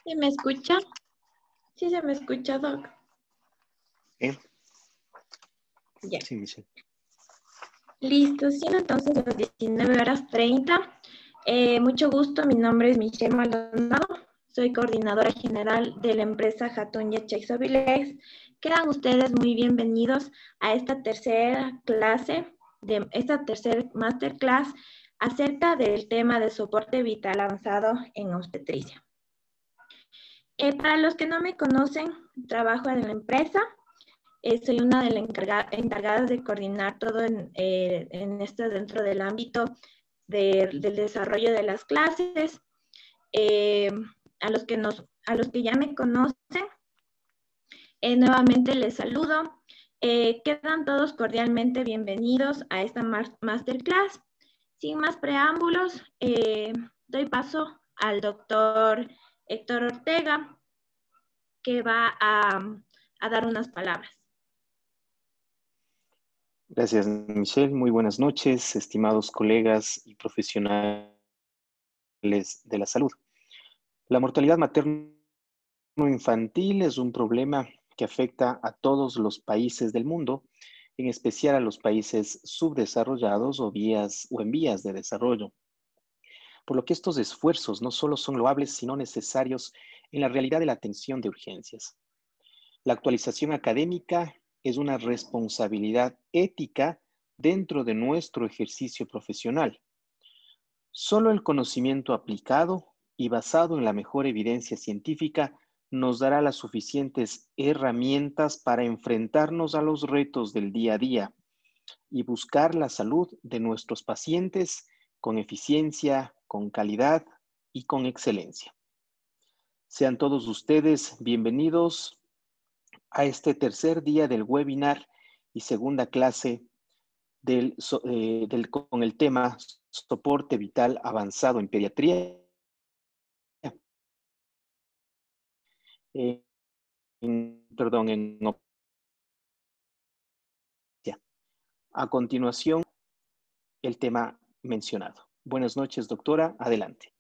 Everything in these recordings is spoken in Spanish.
¿Sí me escucha? Sí, se me escucha, Doc. ¿Eh? Ya. Sí, Michelle. Listo, siendo entonces las 19:30. Mucho gusto, mi nombre es Michelle Maldonado. Soy coordinadora general de la empresa Jatun Yachai Sobilex. Quedan ustedes muy bienvenidos a esta tercera clase, esta tercera masterclass acerca del tema de soporte vital avanzado en obstetricia. Para los que no me conocen, trabajo en la empresa. Soy una de las encargadas de coordinar todo en esto dentro del ámbito del desarrollo de las clases. Eh, a los que ya me conocen, nuevamente les saludo. Quedan todos cordialmente bienvenidos a esta masterclass. Sin más preámbulos, doy paso al doctor Héctor Ortega, que va a dar unas palabras. Gracias, Michelle. Muy buenas noches, estimados colegas y profesionales de la salud. La mortalidad materno-infantil es un problema que afecta a todos los países del mundo, en especial a los países subdesarrollados o en vías de desarrollo. Por lo que estos esfuerzos no solo son loables, sino necesarios en la realidad de la atención de urgencias. La actualización académica es una responsabilidad ética dentro de nuestro ejercicio profesional. Solo el conocimiento aplicado y basado en la mejor evidencia científica nos dará las suficientes herramientas para enfrentarnos a los retos del día a día y buscar la salud de nuestros pacientes con eficiencia, con calidad y con excelencia. Sean todos ustedes bienvenidos a este tercer día del webinar y segunda clase con el tema soporte vital avanzado en pediatría. En A continuación, el tema mencionado. Buenas noches, doctora. Adelante.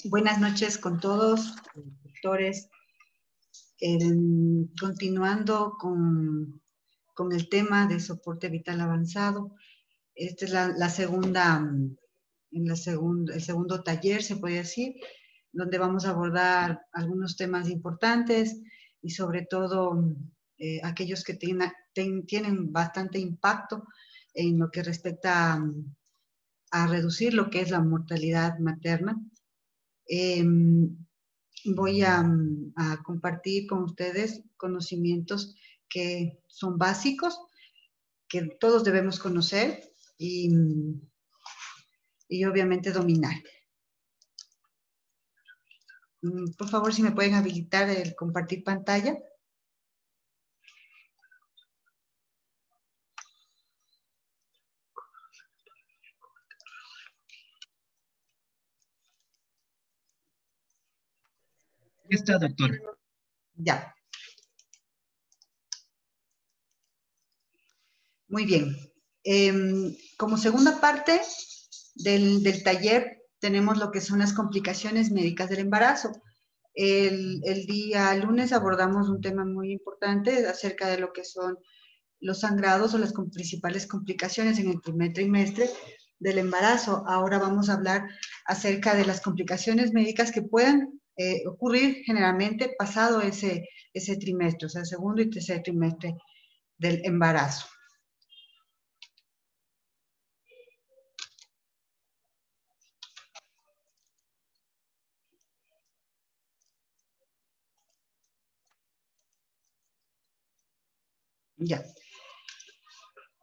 Buenas noches con todos, doctores. Continuando con el tema de soporte vital avanzado, esta es el segundo taller, se puede decir, donde vamos a abordar algunos temas importantes y sobre todo aquellos que tienen bastante impacto en lo que respecta a reducir lo que es la mortalidad materna. Voy a compartir con ustedes conocimientos que son básicos, que todos debemos conocer y obviamente dominar. Por favor, si me pueden habilitar el compartir pantalla. Ya está, doctor. Ya. Muy bien. Como segunda parte del taller tenemos lo que son las complicaciones médicas del embarazo. El día lunes abordamos un tema muy importante acerca de lo que son los sangrados o las principales complicaciones en el primer trimestre del embarazo. Ahora vamos a hablar acerca de las complicaciones médicas que pueden ocurrir generalmente pasado ese trimestre, o sea, segundo y tercer trimestre del embarazo. Ya.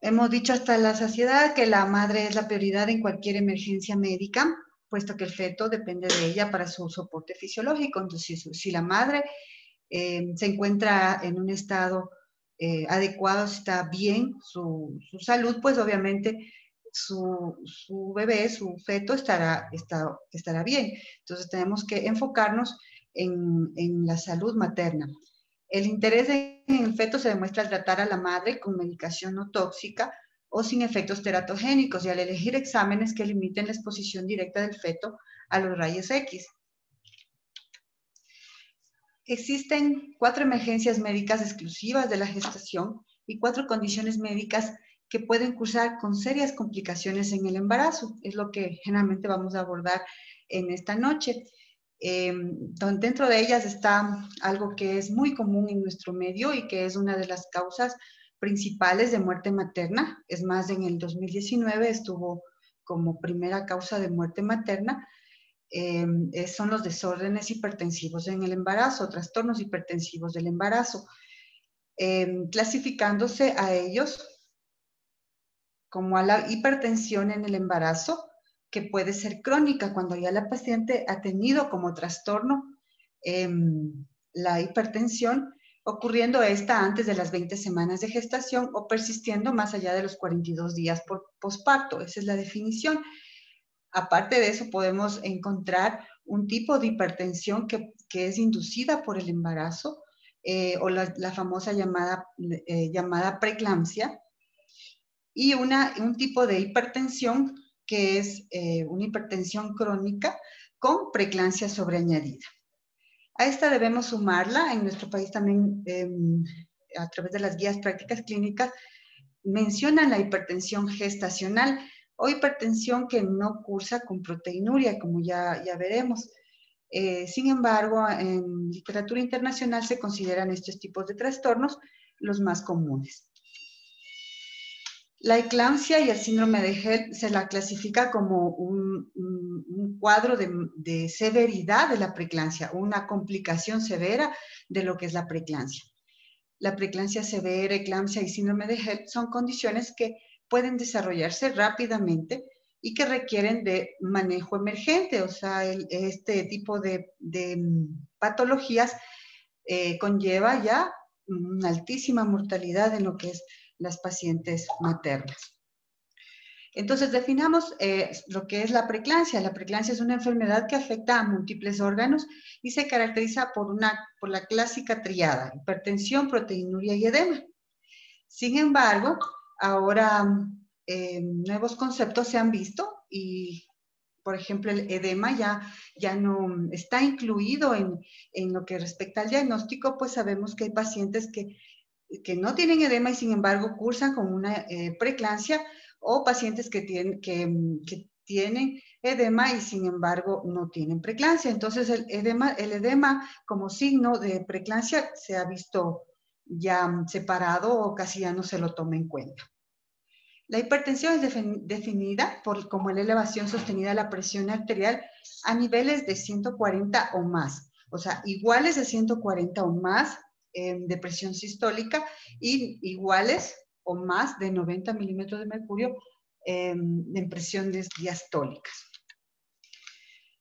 Hemos dicho hasta la saciedad que la madre es la prioridad en cualquier emergencia médica, puesto que el feto depende de ella para su soporte fisiológico. Entonces, si la madre se encuentra en un estado adecuado, está bien su salud, pues obviamente su bebé, su feto estará bien. Entonces tenemos que enfocarnos en la salud materna. El interés en el feto se demuestra al tratar a la madre con medicación no tóxica, o sin efectos teratogénicos, y al elegir exámenes que limiten la exposición directa del feto a los rayos X. Existen 4 emergencias médicas exclusivas de la gestación y 4 condiciones médicas que pueden cursar con serias complicaciones en el embarazo. Es lo que generalmente vamos a abordar en esta noche. Dentro de ellas está algo que es muy común en nuestro medio y que es una de las causas principales de muerte materna. Es más, en el 2019 estuvo como primera causa de muerte materna. Son los desórdenes hipertensivos en el embarazo, trastornos hipertensivos del embarazo, clasificándose a ellos como a la hipertensión en el embarazo, que puede ser crónica cuando ya la paciente ha tenido como trastorno la hipertensión, ocurriendo esta antes de las 20 semanas de gestación o persistiendo más allá de los 42 días por posparto. Esa es la definición. Aparte de eso, podemos encontrar un tipo de hipertensión que es inducida por el embarazo, o la famosa llamada preeclampsia, y un tipo de hipertensión que es una hipertensión crónica con preeclampsia sobreañadida. A esta debemos sumarla. En nuestro país también, a través de las guías prácticas clínicas, mencionan la hipertensión gestacional o hipertensión que no cursa con proteinuria, como ya veremos. Sin embargo, en literatura internacional se consideran estos tipos de trastornos los más comunes. La eclampsia y el síndrome de HELLP se la clasifica como un cuadro de severidad de la preeclampsia, una complicación severa de lo que es la preeclampsia. La preeclampsia severa, eclampsia y síndrome de HELLP son condiciones que pueden desarrollarse rápidamente y que requieren de manejo emergente. O sea, este tipo de patologías conlleva ya una altísima mortalidad en lo que es las pacientes maternas. Entonces, definamos lo que es la preeclampsia. La preeclampsia es una enfermedad que afecta a múltiples órganos y se caracteriza por la clásica triada: hipertensión, proteinuria y edema. Sin embargo, ahora nuevos conceptos se han visto y, por ejemplo, el edema ya no está incluido en lo que respecta al diagnóstico, pues sabemos que hay pacientes que no tienen edema y sin embargo cursan con una preeclampsia, o pacientes que tienen edema y sin embargo no tienen preeclampsia. Entonces el edema como signo de preeclampsia se ha visto ya separado o casi ya no se lo toma en cuenta. La hipertensión es definida como la elevación sostenida de la presión arterial a niveles de 140 o más, o sea, iguales de 140 o más de presión sistólica y iguales o más de 90 milímetros de mercurio en presiones diastólicas.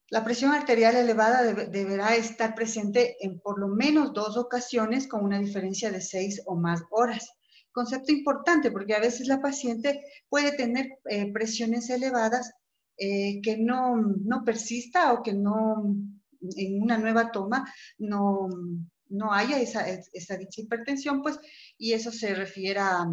La presión arterial elevada deberá estar presente en por lo menos 2 ocasiones con una diferencia de 6 o más horas. Concepto importante, porque a veces la paciente puede tener presiones elevadas que no persista, o que en una nueva toma no haya esa dicha hipertensión, pues, y eso se refiere a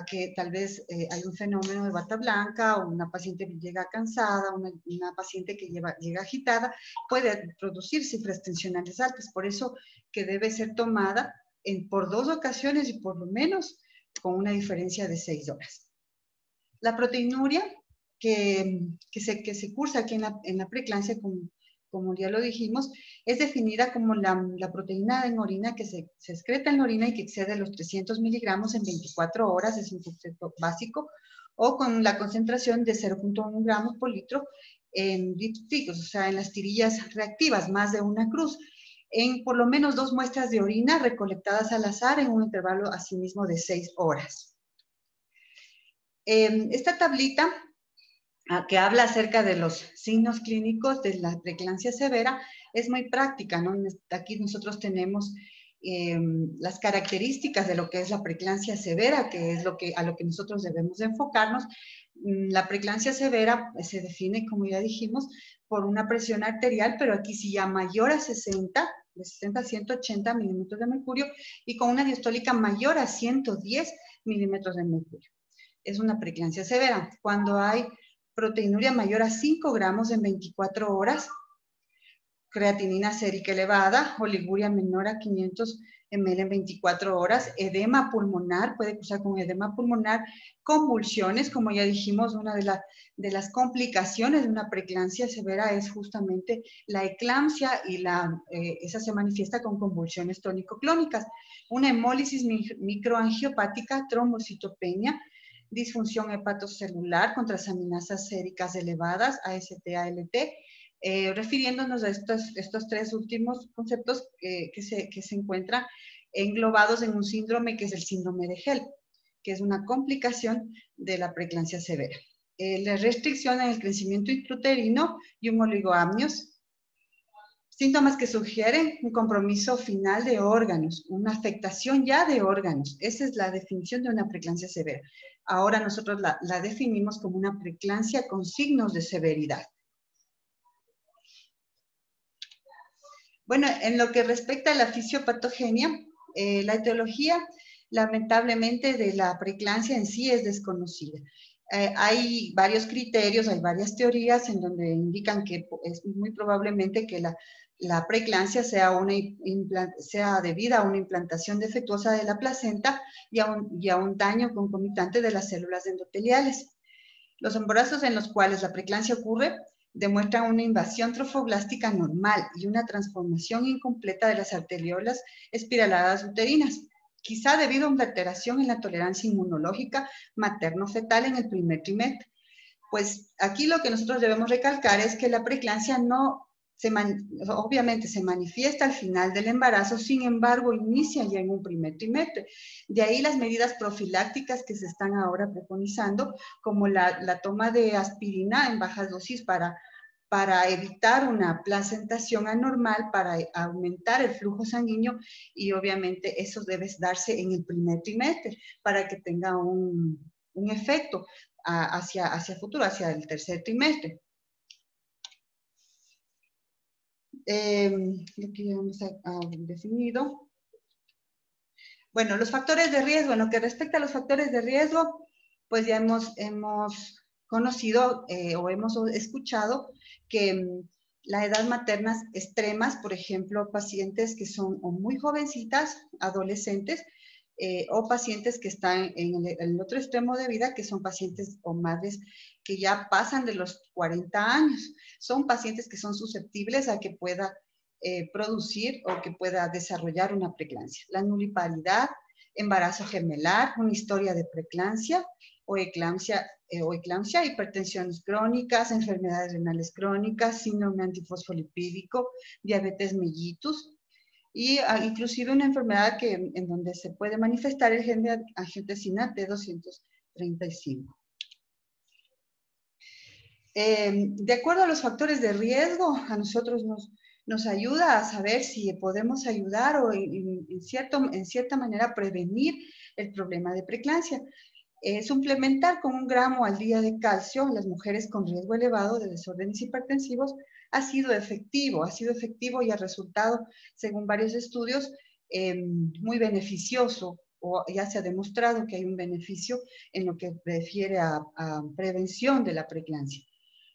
que tal vez hay un fenómeno de bata blanca, o una paciente que llega cansada, una paciente que llega agitada, puede producir cifras tensionales altas. Por eso que debe ser tomada por 2 ocasiones y por lo menos con una diferencia de 6 horas. La proteinuria que se cursa aquí en la preeclampsia, como ya lo dijimos, es definida como la proteína en orina que se excreta en la orina y que excede los 300 miligramos en 24 horas, es un concepto básico, o con la concentración de 0.1 gramos por litro en litros, o sea, en las tirillas reactivas, más de una cruz, en por lo menos 2 muestras de orina recolectadas al azar en un intervalo asimismo de 6 horas. Esta tablita que habla acerca de los signos clínicos de la preeclampsia severa es muy práctica, ¿no? Aquí nosotros tenemos las características de lo que es la preeclampsia severa, que es a lo que nosotros debemos de enfocarnos. La preeclampsia severa se define, como ya dijimos, por una presión arterial, pero aquí sí ya mayor a 60, de 60 a 180 milímetros de mercurio, y con una diastólica mayor a 110 milímetros de mercurio. es una preeclampsia severa. Cuando hay proteinuria mayor a 5 gramos en 24 horas, creatinina sérica elevada, oliguria menor a 500 ml en 24 horas, edema pulmonar, puede cursar con edema pulmonar, convulsiones, como ya dijimos, una de las complicaciones de una preeclampsia severa es justamente la eclampsia y esa se manifiesta con convulsiones tónico-clónicas. Una hemólisis microangiopática, trombocitopenia, disfunción hepatocelular con transaminasas séricas elevadas, AST, ALT, refiriéndonos a estos tres últimos conceptos que se encuentran englobados en un síndrome que es el síndrome de HELP, que es una complicación de la preeclampsia severa. La restricción en el crecimiento intrauterino y un oligoamnios. Síntomas que sugieren un compromiso final de órganos, una afectación ya de órganos. Esa es la definición de una preeclampsia severa. Ahora nosotros la definimos como una preeclampsia con signos de severidad. Bueno, en lo que respecta a la fisiopatogenia, la etiología, lamentablemente, de la preeclampsia en sí es desconocida. Hay varios criterios, hay varias teorías en donde indican que es muy probablemente que la preeclampsia sea debida a una implantación defectuosa de la placenta y a un daño concomitante de las células endoteliales. Los embarazos en los cuales la preeclampsia ocurre demuestran una invasión trofoblástica normal y una transformación incompleta de las arteriolas espiraladas uterinas, quizá debido a una alteración en la tolerancia inmunológica materno-fetal en el primer trimestre. Pues aquí lo que nosotros debemos recalcar es que la preeclampsia obviamente se manifiesta al final del embarazo, sin embargo inicia ya en un primer trimestre. De ahí las medidas profilácticas que se están ahora preconizando, como la toma de aspirina en bajas dosis para evitar una placentación anormal, para aumentar el flujo sanguíneo, y obviamente eso debe darse en el primer trimestre para que tenga un efecto hacia futuro, hacia el tercer trimestre. Lo que ya hemos definido. Bueno, los factores de riesgo. En lo que respecta a los factores de riesgo, pues ya hemos conocido o hemos escuchado que la edad maternas extremas, por ejemplo, pacientes que son o muy jovencitas, adolescentes, o pacientes que están en el otro extremo de vida, que son pacientes o madres que ya pasan de los 40 años. Son pacientes que son susceptibles a que pueda producir o que pueda desarrollar una preeclampsia. La nulliparidad, embarazo gemelar, una historia de preeclampsia o eclampsia, hipertensiones crónicas, enfermedades renales crónicas, síndrome antifosfolipídico, diabetes mellitus, y inclusive una enfermedad en donde se puede manifestar el gen de angiotensina T235. De acuerdo a los factores de riesgo, a nosotros nos ayuda a saber si podemos ayudar o en cierta manera prevenir el problema de preeclampsia. Suplementar con 1 gramo al día de calcio en las mujeres con riesgo elevado de desórdenes hipertensivos ha sido efectivo y ha resultado, según varios estudios, muy beneficioso, o ya se ha demostrado que hay un beneficio en lo que refiere a prevención de la preeclampsia.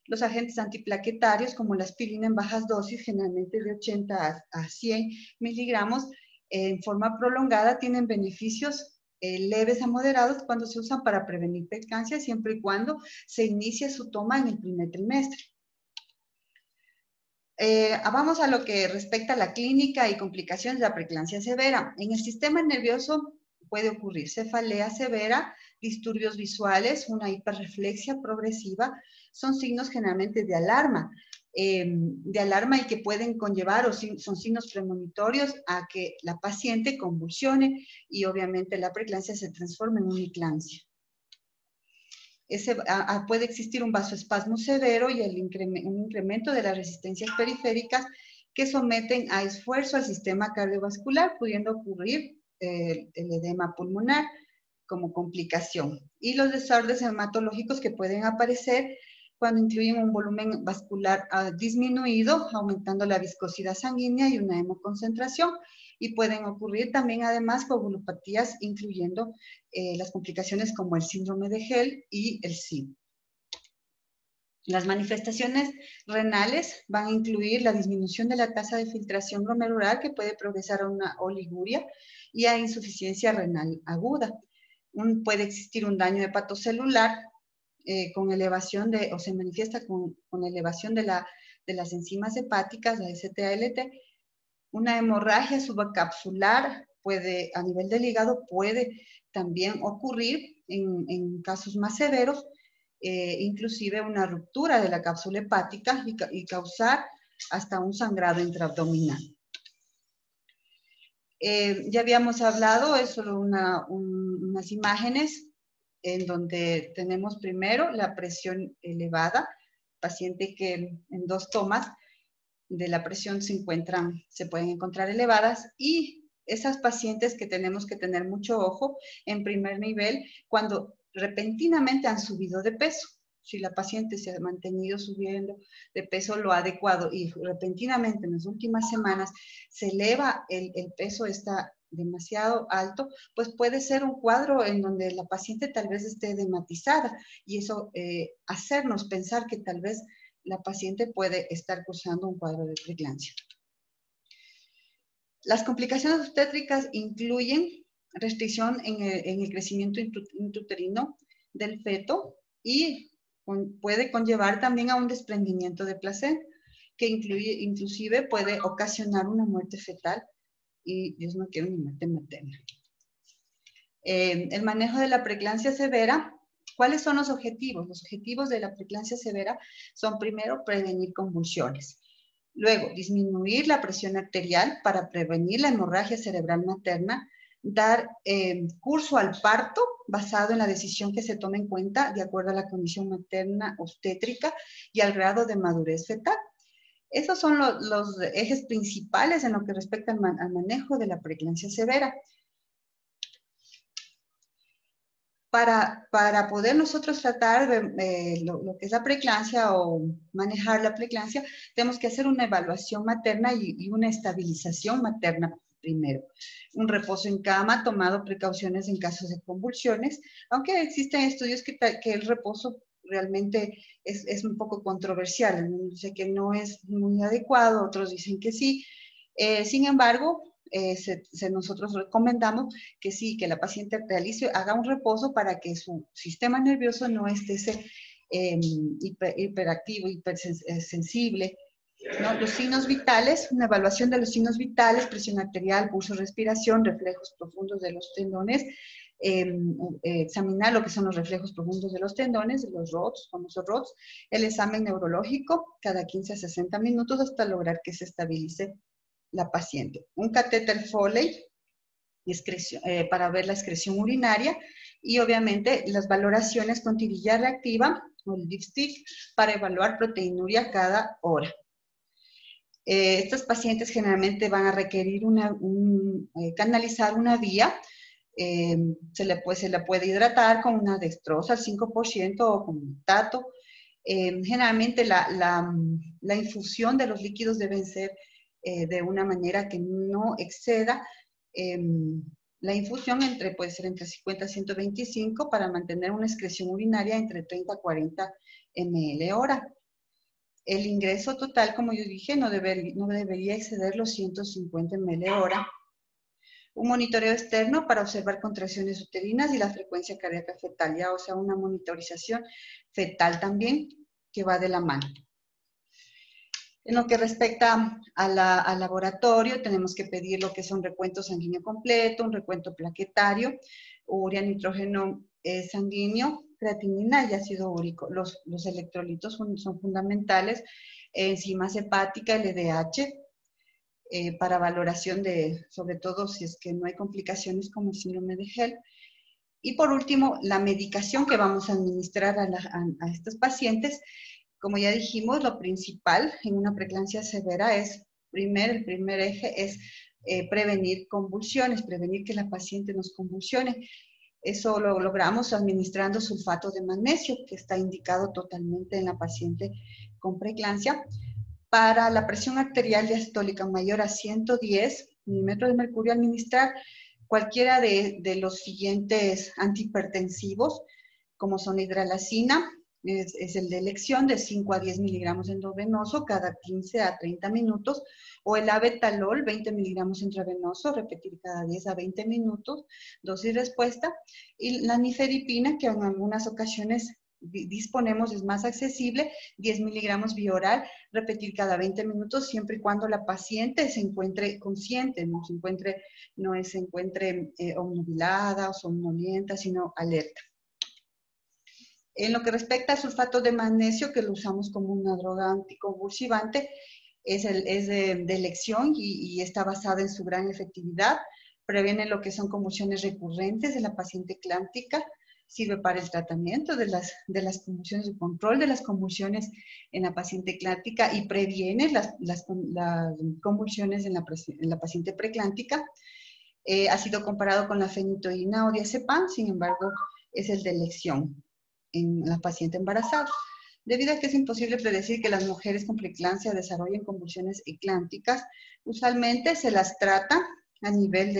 Los agentes antiplaquetarios, como la aspirina en bajas dosis, generalmente de 80 a 100 miligramos, en forma prolongada, tienen beneficios leves a moderados cuando se usan para prevenir preeclampsia, siempre y cuando se inicie su toma en el primer trimestre. Vamos a lo que respecta a la clínica y complicaciones de la preeclampsia severa. En el sistema nervioso puede ocurrir cefalea severa, disturbios visuales, una hiperreflexia progresiva, son signos generalmente de alarma y que pueden conllevar o son signos premonitorios a que la paciente convulsione y obviamente la preeclampsia se transforme en una eclampsia. Puede existir un vasoespasmo severo y un incremento de las resistencias periféricas que someten a esfuerzo al sistema cardiovascular, pudiendo ocurrir el edema pulmonar como complicación. Y los desórdenes hematológicos que pueden aparecer cuando incluyen un volumen vascular disminuido, aumentando la viscosidad sanguínea y una hemoconcentración. y pueden ocurrir también además coagulopatías, incluyendo las complicaciones como el síndrome de Hell y el SID. Las manifestaciones renales van a incluir la disminución de la tasa de filtración glomerular, que puede progresar a una oliguria y a insuficiencia renal aguda. Puede existir un daño hepatocelular con elevación de, o se manifiesta con elevación de las enzimas hepáticas, la ST-ALT. Una hemorragia subcapsular puede, a nivel del hígado, puede también ocurrir en casos más severos, inclusive una ruptura de la cápsula hepática y causar hasta un sangrado intraabdominal. Ya habíamos hablado, es solo unas imágenes en donde tenemos primero la presión elevada, paciente que en 2 tomas de la presión se pueden encontrar elevadas, y esas pacientes que tenemos que tener mucho ojo en primer nivel cuando repentinamente han subido de peso. Si la paciente se ha mantenido subiendo de peso lo adecuado y repentinamente en las últimas semanas se eleva el peso, está demasiado alto, pues puede ser un cuadro en donde la paciente tal vez esté edematizada, y eso hacernos pensar que tal vez la paciente puede estar cursando un cuadro de preeclampsia. Las complicaciones obstétricas incluyen restricción en el crecimiento intrauterino del feto y puede conllevar también a un desprendimiento de placenta, que inclusive puede ocasionar una muerte fetal, y Dios no quiere una muerte materna. El manejo de la preeclampsia severa. ¿Cuáles son los objetivos? Los objetivos de la preeclampsia severa son, primero, prevenir convulsiones. Luego, disminuir la presión arterial para prevenir la hemorragia cerebral materna. Dar curso al parto basado en la decisión que se tome en cuenta de acuerdo a la condición materna obstétrica y al grado de madurez fetal. Esos son los ejes principales en lo que respecta al manejo de la preeclampsia severa. Para poder nosotros tratar lo que es la preeclampsia o manejar la preeclampsia, tenemos que hacer una evaluación materna y una estabilización materna primero. Un reposo en cama, tomado precauciones en casos de convulsiones, aunque existen estudios que el reposo realmente es un poco controversial. Algunos dicen que no es muy adecuado, otros dicen que sí. Sin embargo, nosotros recomendamos que sí, que la paciente haga un reposo para que su sistema nervioso no esté hiperactivo, hipersensible, ¿no? Los signos vitales, una evaluación de los signos vitales: presión arterial, pulso, respiración, reflejos profundos de los tendones, examinar lo que son los reflejos profundos de los tendones, los ROTS, famosos ROTS, el examen neurológico cada 15 a 60 minutos hasta lograr que se estabilice la paciente. Un catéter Foley para ver la excreción urinaria, y obviamente las valoraciones con tirilla reactiva o el dipstick para evaluar proteinuria cada hora. Estos pacientes generalmente van a requerir canalizar una vía. Se le puede hidratar con una dextrosa al 5% o con un tato. Generalmente la infusión de los líquidos deben ser de una manera que no exceda la infusión puede ser entre 50 a 125 para mantener una excreción urinaria entre 30 a 40 ml hora. El ingreso total, como yo dije, no debería exceder los 150 ml hora. Un monitoreo externo para observar contracciones uterinas y la frecuencia cardíaca fetal, o sea, una monitorización fetal también que va de la mano. En lo que respecta al laboratorio, tenemos que pedir lo que son recuento sanguíneo completo, un recuento plaquetario, urea, nitrógeno sanguíneo, creatinina y ácido úrico. Los electrolitos son fundamentales, enzimas hepáticas, LDH, para valoración sobre todo si es que no hay complicaciones como el síndrome de Hell. Y por último, la medicación que vamos a administrar a estos pacientes. Como ya dijimos, lo principal en una preeclampsia severa es, el primer eje es prevenir convulsiones, prevenir que la paciente nos convulsione. Eso lo logramos administrando sulfato de magnesio, que está indicado totalmente en la paciente con preeclampsia. Para la presión arterial diastólica mayor a 110, milímetros de mercurio, administrar cualquiera de los siguientes antihipertensivos, como son la hidralazina, es el de elección, de 5 a 10 miligramos endovenoso cada 15 a 30 minutos, o el abetalol, 20 miligramos intravenoso, repetir cada 10 a 20 minutos, dosis respuesta, y la nifedipina, que en algunas ocasiones disponemos, es más accesible, 10 miligramos bioral, repetir cada 20 minutos, siempre y cuando la paciente se encuentre consciente, no se encuentre obnubilada o somnolienta, sino alerta. En lo que respecta al sulfato de magnesio, que lo usamos como una droga anticonvulsivante, es de elección y está basada en su gran efectividad. Previene lo que son convulsiones recurrentes en la paciente clántica, sirve para el tratamiento de las convulsiones, el control de las convulsiones en la paciente clántica y previene las convulsiones en la paciente preclántica. Ha sido comparado con la fenitoína o diazepam, sin embargo, es el de elección en la paciente embarazada. Debido a que es imposible predecir que las mujeres con preeclampsia desarrollen convulsiones eclánticas, usualmente se las trata a nivel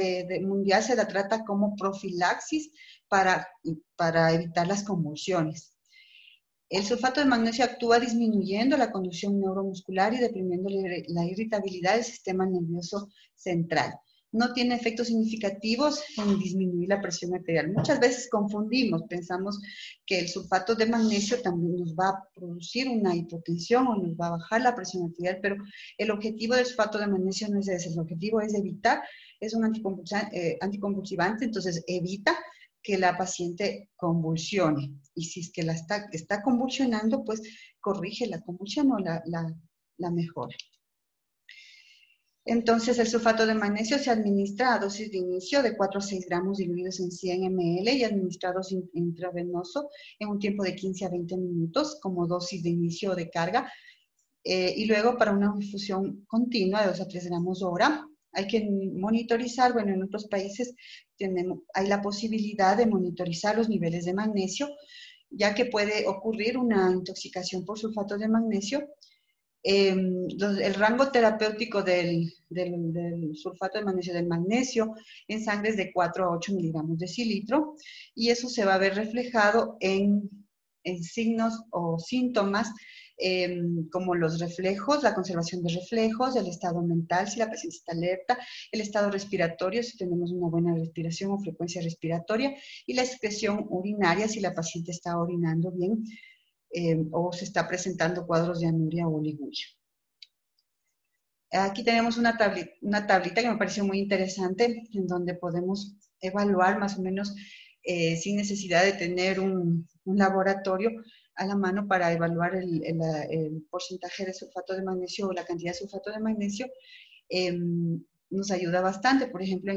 mundial, se la trata como profilaxis para evitar las convulsiones. El sulfato de magnesio actúa disminuyendo la conducción neuromuscular y deprimiendo la irritabilidad del sistema nervioso central. No tiene efectos significativos en disminuir la presión arterial. Muchas veces confundimos, pensamos que el sulfato de magnesio también nos va a producir una hipotensión o nos va a bajar la presión arterial, pero el objetivo del sulfato de magnesio no es ese. El objetivo es evitar, es un anticonvulsivante, entonces evita que la paciente convulsione. Y si es que está convulsionando, pues corrige la convulsión o la mejora. Entonces, el sulfato de magnesio se administra a dosis de inicio de 4 a 6 gramos diluidos en 100 ml y administrados intravenoso en un tiempo de 15 a 20 minutos como dosis de inicio o de carga. Y luego para una infusión continua de 2 a 3 gramos hora. Hay que monitorizar, bueno, en otros países hay la posibilidad de monitorizar los niveles de magnesio, ya que puede ocurrir una intoxicación por sulfato de magnesio. El rango terapéutico del sulfato de magnesio, del magnesio en sangre es de 4 a 8 miligramos decilitro y eso se va a ver reflejado en signos o síntomas como los reflejos, la conservación de reflejos, el estado mental, si la paciente está alerta, el estado respiratorio, si tenemos una buena respiración o frecuencia respiratoria, y la excreción urinaria, si la paciente está orinando bien, o se está presentando cuadros de anuria o oliguria. Aquí tenemos una tablita que me pareció muy interesante, en donde podemos evaluar más o menos sin necesidad de tener un laboratorio a la mano para evaluar el porcentaje de sulfato de magnesio o la cantidad de sulfato de magnesio. Nos ayuda bastante. Por ejemplo,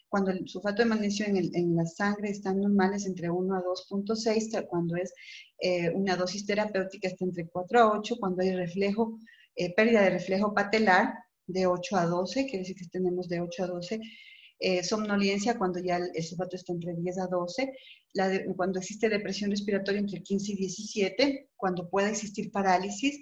cuando el sulfato de magnesio en la sangre están normales entre 1 a 2.6, cuando es una dosis terapéutica está entre 4 a 8, cuando hay reflejo, pérdida de reflejo patelar de 8 a 12, quiere decir que tenemos de 8 a 12, somnolencia cuando ya el sulfato está entre 10 a 12, cuando existe depresión respiratoria entre 15 y 17, cuando puede existir parálisis,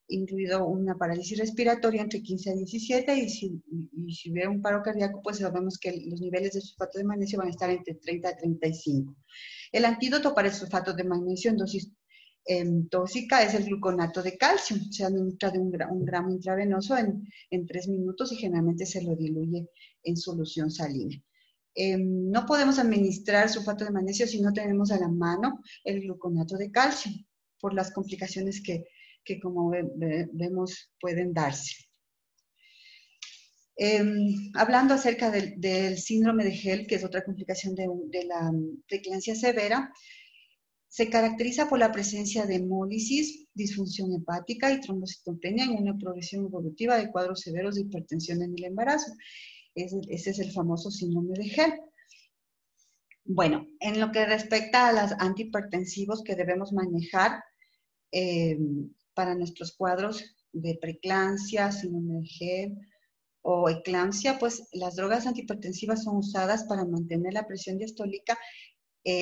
incluido una parálisis respiratoria entre 15 a 17, y si hubiera un paro cardíaco, pues sabemos que los niveles de sulfato de magnesio van a estar entre 30 a 35. El antídoto para el sulfato de magnesio en dosis tóxica es el gluconato de calcio. Se administra de un gramo intravenoso en 3 minutos y generalmente se lo diluye en solución salina. No podemos administrar sulfato de magnesio si no tenemos a la mano el gluconato de calcio, por las complicaciones que como vemos pueden darse. Hablando acerca del síndrome de HELLP, que es otra complicación de la preeclampsia severa, se caracteriza por la presencia de hemólisis, disfunción hepática y trombocitopenia en una progresión evolutiva de cuadros severos de hipertensión en el embarazo. Ese es el famoso síndrome de HELLP. Bueno, en lo que respecta a los antihipertensivos que debemos manejar para nuestros cuadros de preeclampsia, síndrome de HELLP o eclampsia, pues las drogas antihipertensivas son usadas para mantener la presión diastólica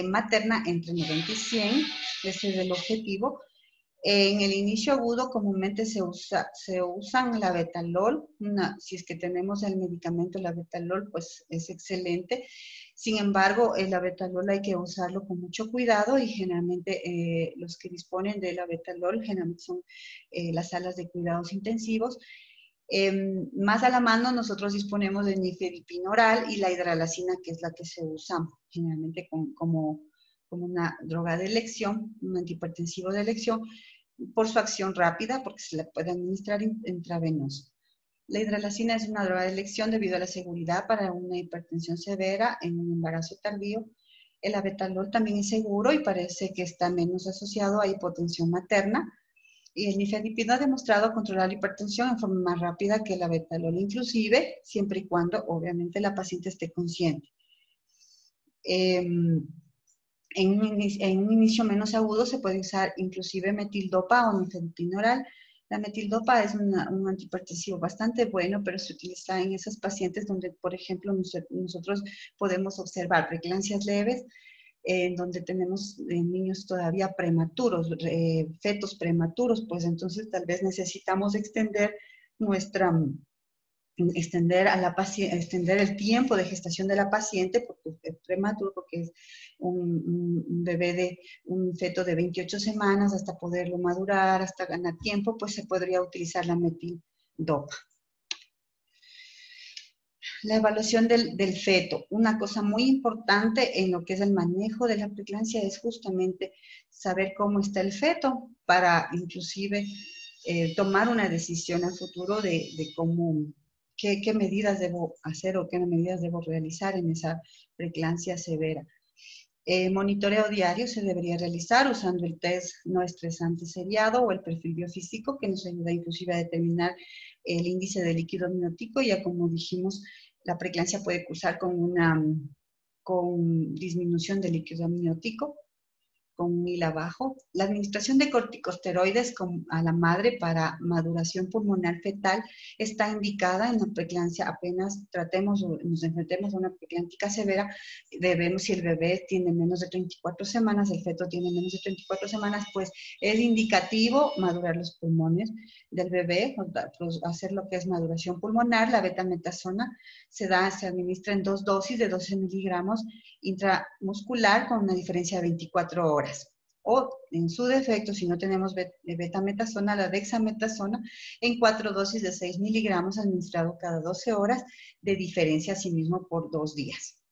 materna entre 90 y 100, ese es el objetivo, En el inicio agudo comúnmente se usan la betalol. Si es que tenemos el medicamento la betalol, pues es excelente. Sin embargo, la betalol hay que usarlo con mucho cuidado y generalmente los que disponen de la betalol generalmente son las salas de cuidados intensivos. Más a la mano nosotros disponemos de nifedipina oral y la hidralacina, que es la que se usa generalmente como una droga de elección, un antihipertensivo de elección, por su acción rápida, porque se la puede administrar intravenosa. La hidralacina es una droga de elección debido a la seguridad para una hipertensión severa en un embarazo tardío. El abetalol también es seguro y parece que está menos asociado a hipotensión materna. Y el nifedipino ha demostrado controlar la hipertensión en forma más rápida que el abetalol, inclusive, siempre y cuando, obviamente, la paciente esté consciente. En un inicio menos agudo se puede usar inclusive metildopa o nifedipina oral. La metildopa es un antihipertensivo bastante bueno, pero se utiliza en esas pacientes donde, por ejemplo, nosotros podemos observar preeclampsias leves, en donde tenemos niños todavía prematuros, fetos prematuros, pues entonces tal vez necesitamos extender extender el tiempo de gestación de la paciente, porque es prematuro, porque es un bebé un feto de 28 semanas, hasta poderlo madurar, hasta ganar tiempo, pues se podría utilizar la metildopa. La evaluación del feto. Una cosa muy importante en lo que es el manejo de la preeclampsia es justamente saber cómo está el feto para inclusive tomar una decisión a futuro de cómo, qué medidas debo hacer o qué medidas debo realizar en esa preeclampsia severa. Monitoreo diario se debería realizar usando el test no estresante seriado o el perfil biofísico, que nos ayuda inclusive a determinar el índice de líquido amniótico. Ya como dijimos, la preeclampsia puede cursar con disminución del líquido amniótico, con un ILA bajo. La administración de corticosteroides a la madre para maduración pulmonar fetal está indicada en la preeclampsia. Apenas nos enfrentemos a una preeclampsia severa, si el bebé tiene menos de 34 semanas, el feto tiene menos de 34 semanas, pues es indicativo madurar los pulmones del bebé, hacer lo que es maduración pulmonar. La betametasona se administra en 2 dosis de 12 miligramos intramuscular con una diferencia de 24 horas. O, en su defecto, si no tenemos betametasona, la dexametasona en 4 dosis de 6 miligramos administrado cada 12 horas, de diferencia asimismo por 2 días.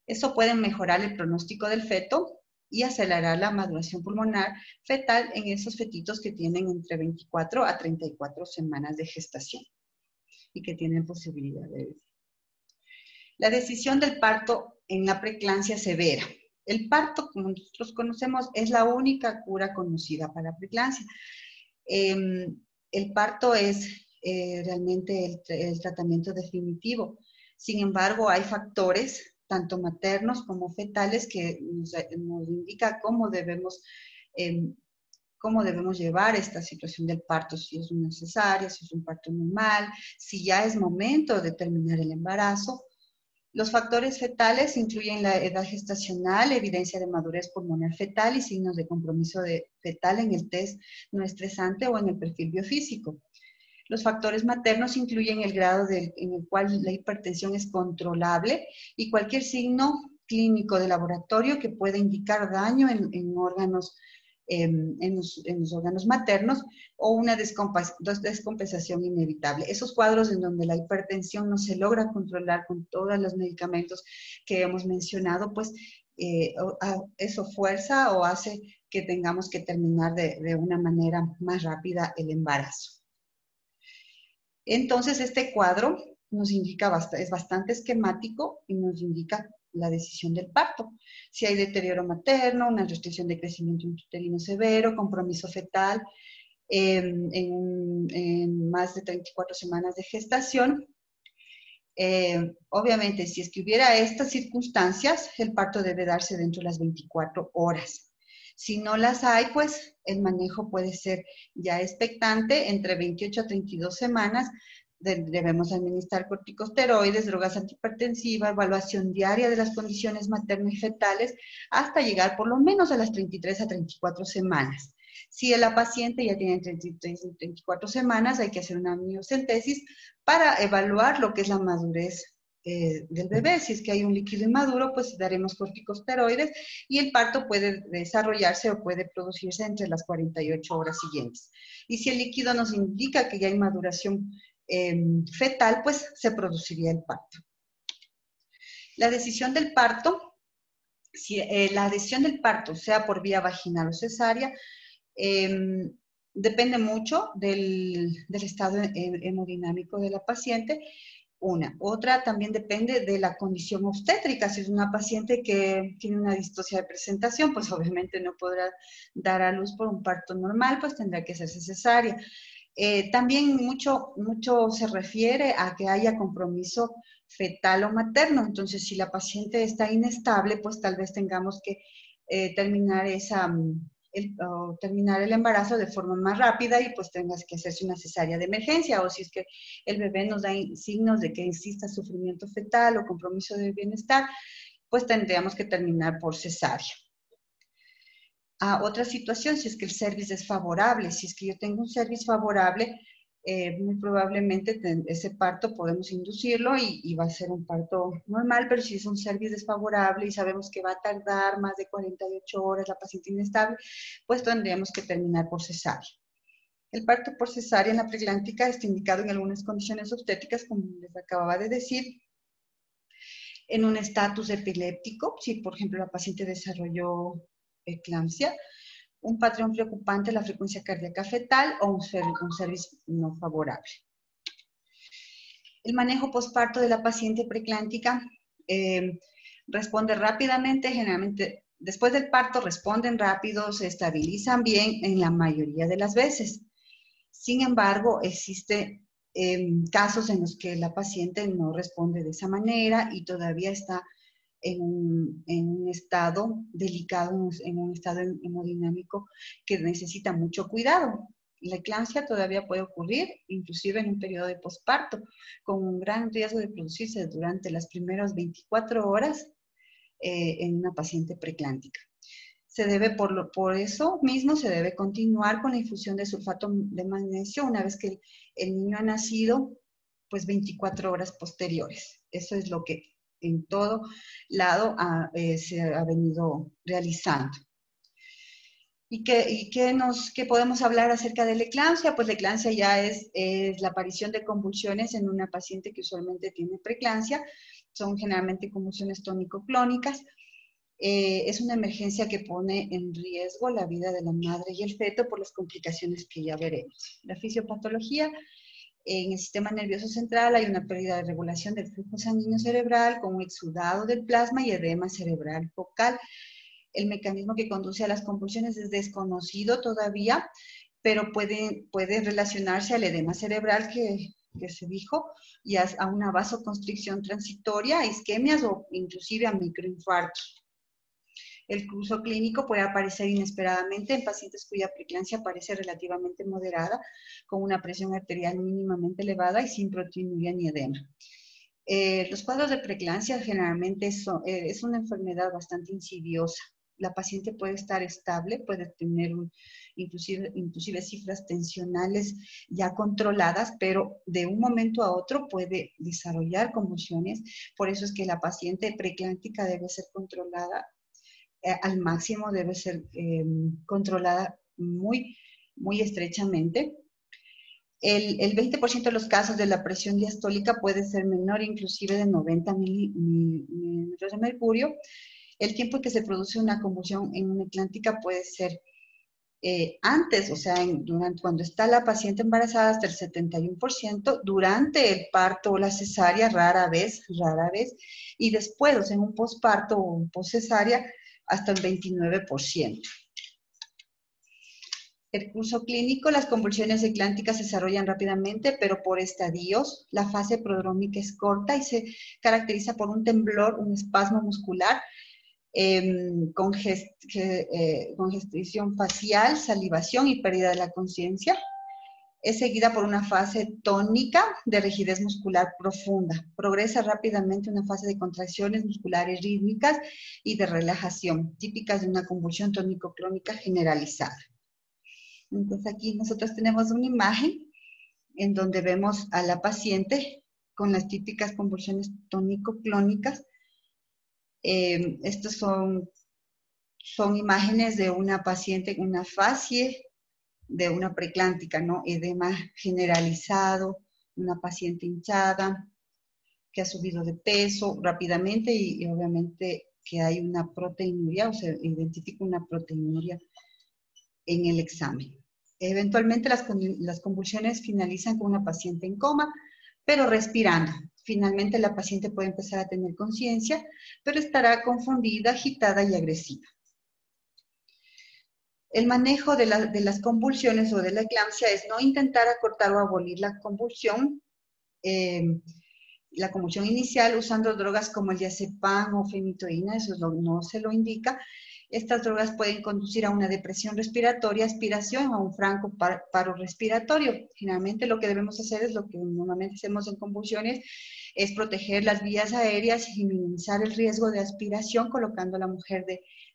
Eso puede mejorar el pronóstico del feto y acelerar la maduración pulmonar fetal en esos fetitos que tienen entre 24 a 34 semanas de gestación y que tienen posibilidad de vivir. La decisión del parto en la preeclampsia severa. El parto, como nosotros conocemos, es la única cura conocida para la preeclampsia. El parto es realmente el tratamiento definitivo. Sin embargo, hay factores, tanto maternos como fetales, que nos indican cómo debemos llevar esta situación del parto, si es una cesárea, si es un parto normal, si ya es momento de terminar el embarazo. Los factores fetales incluyen la edad gestacional, evidencia de madurez pulmonar fetal y signos de compromiso fetal en el test no estresante o en el perfil biofísico. Los factores maternos incluyen el grado en el cual la hipertensión es controlable y cualquier signo clínico de laboratorio que pueda indicar daño en órganos en los órganos maternos o una descompensación inevitable. Esos cuadros en donde la hipertensión no se logra controlar con todos los medicamentos que hemos mencionado, pues eso fuerza o hace que tengamos que terminar de una manera más rápida el embarazo. Entonces, este cuadro nos indica, es bastante esquemático y nos indica la decisión del parto. Si hay deterioro materno, una restricción de crecimiento intrauterino severo, compromiso fetal en más de 34 semanas de gestación. Obviamente, si es que hubiera estas circunstancias, el parto debe darse dentro de las 24 horas. Si no las hay, pues el manejo puede ser ya expectante entre 28 a 32 semanas. Debemos administrar corticosteroides, drogas antihipertensivas, evaluación diaria de las condiciones materno y fetales, hasta llegar por lo menos a las 33 a 34 semanas. Si la paciente ya tiene 33 y 34 semanas, hay que hacer una amniocentesis para evaluar lo que es la madurez del bebé. Si es que hay un líquido inmaduro, pues daremos corticosteroides y el parto puede desarrollarse o puede producirse entre las 48 horas siguientes. Y si el líquido nos indica que ya hay maduración fetal, pues se produciría el parto. La decisión del parto, si la decisión del parto sea por vía vaginal o cesárea, depende mucho del estado hemodinámico de la paciente. Otra también depende de la condición obstétrica. Si es una paciente que tiene una distocia de presentación, pues obviamente no podrá dar a luz por un parto normal, pues tendrá que hacerse cesárea. También mucho se refiere a que haya compromiso fetal o materno. Entonces, si la paciente está inestable, pues tal vez tengamos que terminar el embarazo de forma más rápida y pues tengas que hacerse una cesárea de emergencia, o si es que el bebé nos da signos de que exista sufrimiento fetal o compromiso de bienestar, pues tendríamos que terminar por cesárea. Otra situación, si es que el cervix es favorable, si es que yo tengo un cervix favorable, muy probablemente ese parto podemos inducirlo y va a ser un parto normal, pero si es un cervix desfavorable y sabemos que va a tardar más de 48 horas la paciente inestable, pues tendríamos que terminar por cesárea. El parto por cesárea en la preclántica está indicado en algunas condiciones obstétricas, como les acababa de decir, en un estatus epiléptico, si por ejemplo la paciente desarrolló eclampsia, un patrón preocupante de la frecuencia cardíaca fetal o un cervix no favorable. El manejo posparto de la paciente preclántica responde rápidamente, generalmente después del parto responden rápido, se estabilizan bien en la mayoría de las veces. Sin embargo, existen casos en los que la paciente no responde de esa manera y todavía está en un estado delicado, en un estado hemodinámico que necesita mucho cuidado. La eclampsia todavía puede ocurrir, inclusive en un periodo de posparto, con un gran riesgo de producirse durante las primeras 24 horas en una paciente preclántica. Por eso mismo se debe continuar con la infusión de sulfato de magnesio una vez que el niño ha nacido, pues 24 horas posteriores. Eso es lo que en todo lado se ha venido realizando. ¿Y qué podemos hablar acerca de la eclampsia? Pues la eclampsia ya es la aparición de convulsiones en una paciente que usualmente tiene preeclampsia. Son generalmente convulsiones tónico-clónicas. Es una emergencia que pone en riesgo la vida de la madre y el feto por las complicaciones que ya veremos. La fisiopatología: en el sistema nervioso central hay una pérdida de regulación del flujo sanguíneo cerebral con un exudado del plasma y edema cerebral focal. El mecanismo que conduce a las convulsiones es desconocido todavía, pero puede relacionarse al edema cerebral que se dijo, y a una vasoconstricción transitoria, a isquemias o inclusive a microinfartos. El curso clínico puede aparecer inesperadamente en pacientes cuya preeclampsia parece relativamente moderada, con una presión arterial mínimamente elevada y sin proteinuria ni edema. Los cuadros de preeclampsia generalmente es una enfermedad bastante insidiosa. La paciente puede estar estable, puede tener inclusive cifras tensionales ya controladas, pero de un momento a otro puede desarrollar convulsiones. Por eso es que la paciente preeclántica debe ser controlada al máximo, debe ser controlada muy, muy estrechamente. El 20% de los casos de la presión diastólica puede ser menor, inclusive de 90 milímetros de mercurio. El tiempo en que se produce una convulsión en una eclántica puede ser antes, o sea, cuando está la paciente embarazada, hasta el 71%, durante el parto o la cesárea, rara vez, y después, o sea, en un posparto o un poscesárea, hasta el 29%. El curso clínico: las convulsiones eclánticas se desarrollan rápidamente, pero por estadios. La fase prodrómica es corta y se caracteriza por un temblor, un espasmo muscular, congestión facial, salivación y pérdida de la conciencia. Es seguida por una fase tónica de rigidez muscular profunda. Progresa rápidamente una fase de contracciones musculares rítmicas y de relajación, típicas de una convulsión tónico-clónica generalizada. Entonces aquí nosotros tenemos una imagen en donde vemos a la paciente con las típicas convulsiones tónico-clónicas. Estas son imágenes de una paciente con una fascie de una preclántica, ¿no? Edema generalizado, una paciente hinchada, que ha subido de peso rápidamente y obviamente que hay una proteinuria, o se identifica una proteinuria en el examen. Eventualmente las convulsiones finalizan con una paciente en coma, pero respirando. Finalmente la paciente puede empezar a tener conciencia, pero estará confundida, agitada y agresiva. El manejo de las convulsiones o de la eclampsia es no intentar acortar o abolir la convulsión inicial usando drogas como el diazepam o fenitoína, eso no se lo indica. Estas drogas pueden conducir a una depresión respiratoria, aspiración o a un franco paro respiratorio. Generalmente lo que debemos hacer es lo que normalmente hacemos en convulsiones, es proteger las vías aéreas y minimizar el riesgo de aspiración colocando a la mujer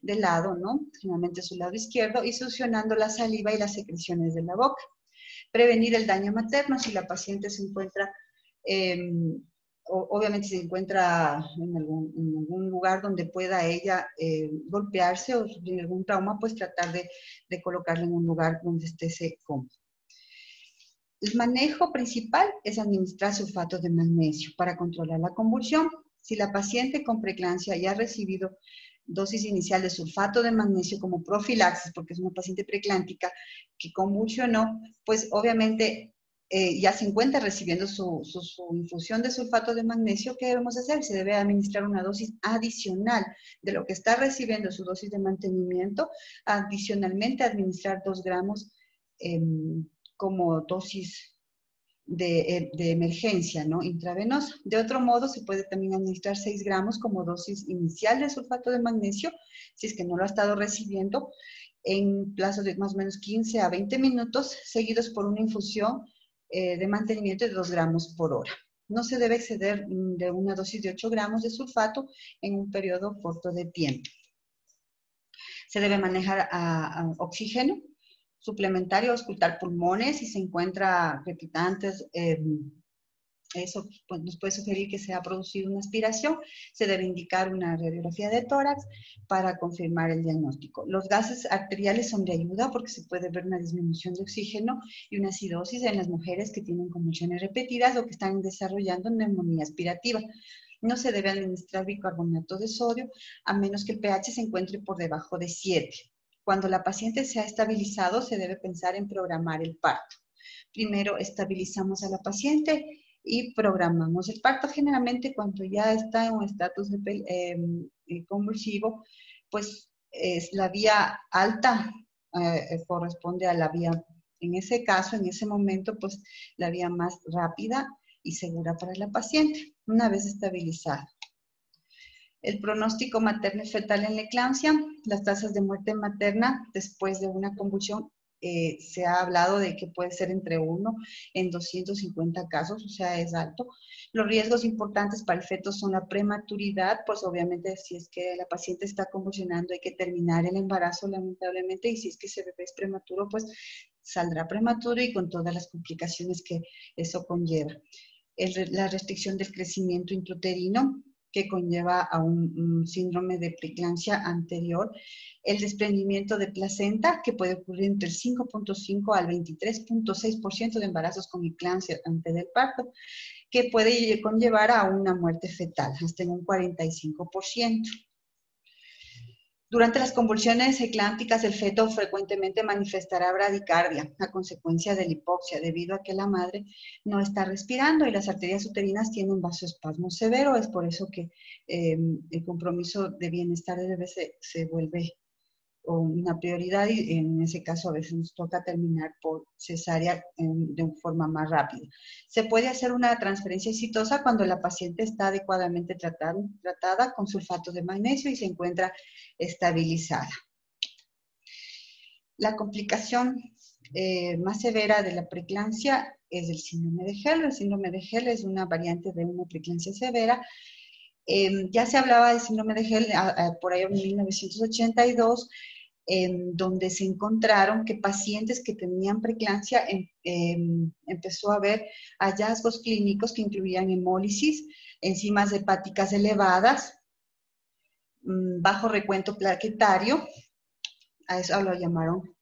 de lado, ¿no? Generalmente su lado izquierdo, y succionando la saliva y las secreciones de la boca. Prevenir el daño materno si la paciente se encuentra, obviamente se encuentra en algún lugar donde pueda ella golpearse o sufrir algún trauma, pues tratar de colocarla en un lugar donde esté cómodo. El manejo principal es administrar sulfato de magnesio para controlar la convulsión. Si la paciente con preeclampsia ya ha recibido dosis inicial de sulfato de magnesio como profilaxis, porque es una paciente preeclántica que convulsionó, pues obviamente ya se encuentra recibiendo su infusión de sulfato de magnesio. ¿Qué debemos hacer? Se debe administrar una dosis adicional de lo que está recibiendo su dosis de mantenimiento, adicionalmente administrar 2 gramos como dosis de emergencia, ¿no? Intravenosa. De otro modo, se puede también administrar 6 gramos como dosis inicial de sulfato de magnesio, si es que no lo ha estado recibiendo, en plazo de más o menos 15 a 20 minutos, seguidos por una infusión de mantenimiento de 2 gramos por hora. No se debe exceder de una dosis de 8 gramos de sulfato en un periodo corto de tiempo. Se debe manejar a oxígeno suplementario, auscultar pulmones si se encuentra crepitantes. Eso pues, nos puede sugerir que se ha producido una aspiración. Se debe indicar una radiografía de tórax para confirmar el diagnóstico. Los gases arteriales son de ayuda porque se puede ver una disminución de oxígeno y una acidosis en las mujeres que tienen convulsiones repetidas o que están desarrollando neumonía aspirativa. No se debe administrar bicarbonato de sodio a menos que el pH se encuentre por debajo de 7. Cuando la paciente se ha estabilizado, se debe pensar en programar el parto. Primero estabilizamos a la paciente y programamos el parto. Generalmente cuando ya está en un estatus convulsivo, pues la vía alta corresponde a la vía, en ese caso, en ese momento, pues la vía más rápida y segura para la paciente, una vez estabilizada. El pronóstico materno y fetal en la eclampsia, las tasas de muerte materna después de una convulsión, se ha hablado de que puede ser entre 1 en 250 casos, o sea, es alto. Los riesgos importantes para el feto son la prematuridad, pues obviamente si es que la paciente está convulsionando hay que terminar el embarazo lamentablemente, y si es que ese bebé es prematuro, pues saldrá prematuro y con todas las complicaciones que eso conlleva. La restricción del crecimiento intrauterino, que conlleva a un síndrome de preeclampsia anterior, el desprendimiento de placenta, que puede ocurrir entre el 5.5 al 23.6% de embarazos con eclampsia antes del parto, que puede conllevar a una muerte fetal, hasta en un 45%. Durante las convulsiones eclámpticas, el feto frecuentemente manifestará bradicardia a consecuencia de la hipoxia, debido a que la madre no está respirando y las arterias uterinas tienen vasoespasmo severo. Es por eso que el compromiso de bienestar del bebé se vuelve una prioridad, y en ese caso a veces nos toca terminar por cesárea de una forma más rápida. Se puede hacer una transferencia exitosa cuando la paciente está adecuadamente tratada con sulfato de magnesio y se encuentra estabilizada. La complicación más severa de la preeclampsia es el síndrome de Hell. El síndrome de Hell es una variante de una preeclampsia severa. Ya se hablaba del síndrome de Hell por ahí en 1982. donde se encontraron que pacientes que tenían preeclampsia empezó a haber hallazgos clínicos que incluían hemólisis, enzimas hepáticas elevadas, bajo recuento plaquetario, a eso lo llamaron